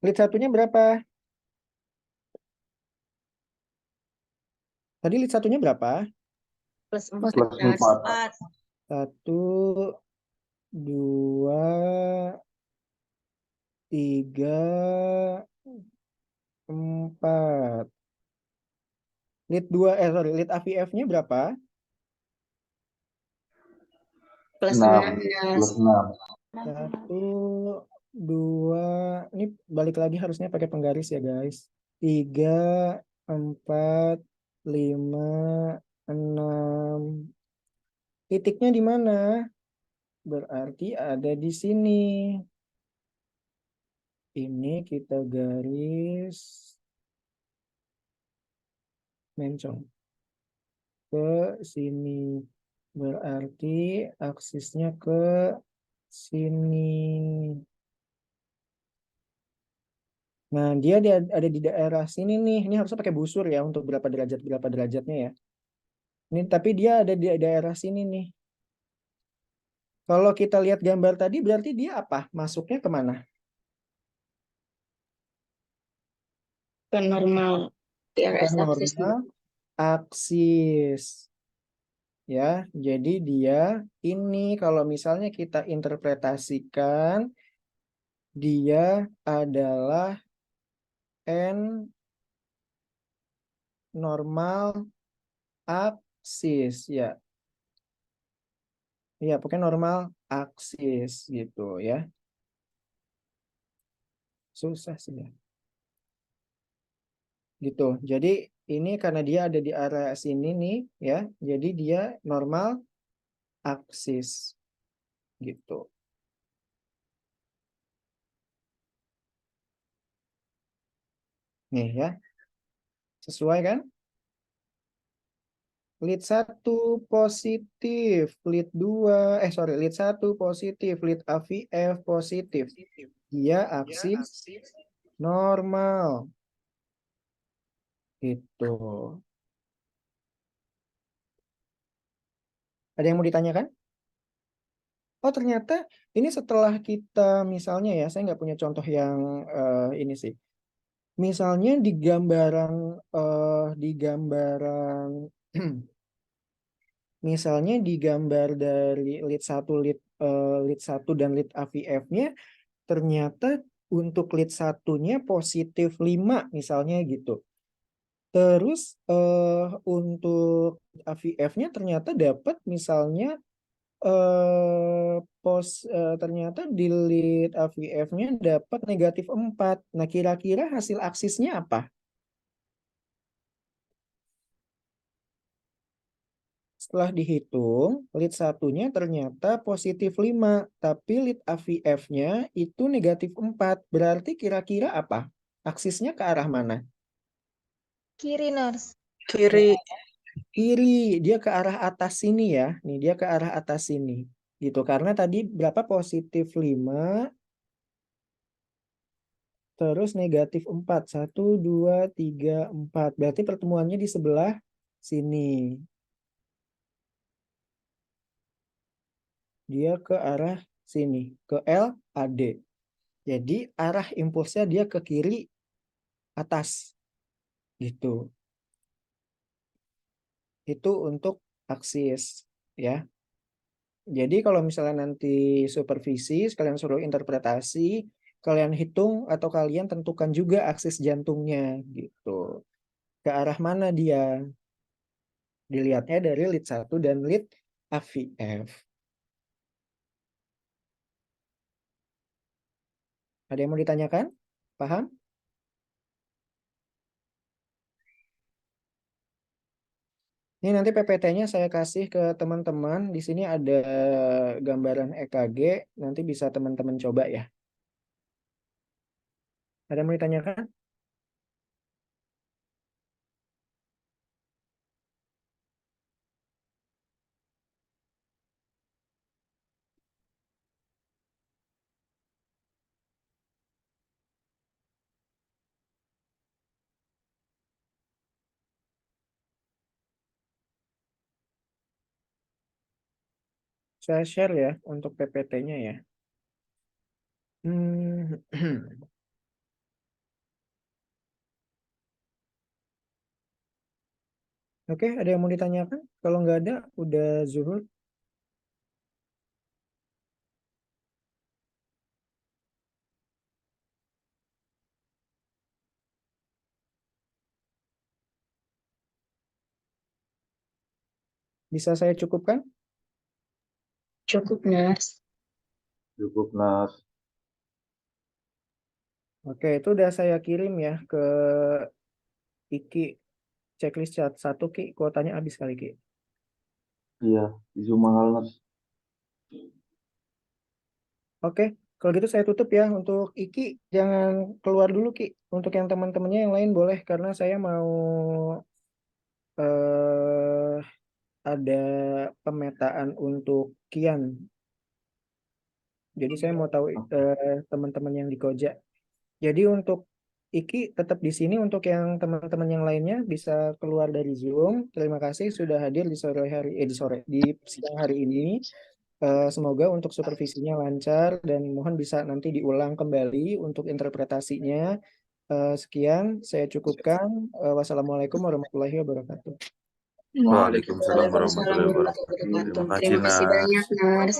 Lead 1-nya berapa? Tadi lead satunya berapa? Plus Plus 4. 4. 1, 2, 3, 4. Lead 2, lead AVF-nya berapa? Plus 6. 16. Plus 6. 1, 2, ini balik lagi harusnya pakai penggaris ya guys. 3, 4, 5, 6. Titiknya di mana? Berarti ada di sini. Ini kita garis mencong ke sini. Berarti aksisnya ke sini. Nah, dia ada di daerah sini nih. Ini harusnya pakai busur ya untuk berapa derajatnya ya. Ini tapi dia ada di daerah sini nih. Kalau kita lihat gambar tadi berarti dia apa? Masuknya kemana? Ke normal. Ke TRS aksis juga. normal aksis. Ya, jadi dia ini kalau misalnya kita interpretasikan dia adalah N normal aksis ya. Ya, pokoknya normal aksis gitu ya. Susah sih ya. Gitu. Jadi ini karena dia ada di area sini nih ya. Jadi dia normal aksis gitu. Nih ya. Sesuai kan? Lead 1 positif, lead 2 lead 1 positif, lead AVF positif. Dia aksis normal. Gitu. Ada yang mau ditanyakan? Oh, ternyata ini setelah kita misalnya ya, saya nggak punya contoh yang ini sih. Misalnya di gambaran misalnya di gambar dari lead 1 dan lead AVF-nya ternyata untuk lead satunya positif 5 misalnya gitu. Terus untuk AVF-nya ternyata dapat misalnya ternyata di lead AVF-nya dapat negatif 4. Nah, kira-kira hasil aksisnya apa? Setelah dihitung, lead satunya ternyata positif 5, tapi lead AVF-nya itu negatif 4. Berarti kira-kira apa? Aksisnya ke arah mana? Kiri, Nars. Kiri. Kiri, dia ke arah atas sini ya. Nih, dia ke arah atas sini. Gitu, karena tadi berapa positif 5, terus negatif 4. 1, 2, 3, 4. Berarti pertemuannya di sebelah sini. Dia ke arah sini, ke LAD. Jadi arah impulsnya dia ke kiri atas. Gitu. Itu untuk aksis ya. Jadi kalau misalnya nanti supervisi, sekalian suruh interpretasi, kalian hitung atau kalian tentukan juga aksis jantungnya gitu. Ke arah mana dia? Dilihatnya dari lead 1 dan lead AVF. Ada yang mau ditanyakan? Paham? Ini nanti PPT-nya saya kasih ke teman-teman. Di sini ada gambaran EKG. Nanti bisa teman-teman coba ya. Ada yang mau ditanyakan? Saya share ya untuk PPT-nya ya. Hmm. Oke, ada yang mau ditanyakan? Kalau nggak ada, udah zuhur. Bisa saya cukupkan? Cukup, Nars. Cukup, Nas. Oke, itu udah saya kirim ya ke Iki. Checklist chat 1, Ki. Kuotanya habis kali, Ki. Iya, di Zoom mahal, Nas. Oke, kalau gitu saya tutup ya. Untuk Iki, jangan keluar dulu, Ki. Untuk yang teman-temannya yang lain boleh, karena saya mau eh ada pemetaan untuk Kian. Jadi saya mau tahu teman-teman yang di Koja. Jadi untuk Iki tetap di sini, untuk yang teman-teman yang lainnya bisa keluar dari Zoom. Terima kasih sudah hadir di di siang hari ini. Semoga untuk supervisinya lancar dan mohon bisa nanti diulang kembali untuk interpretasinya. Sekian, saya cukupkan. Wassalamualaikum warahmatullahi wabarakatuh. Waalaikumsalam warahmatullahi wabarakatuh. Terima kasih, Terima kasih Nas. banyak, Nars.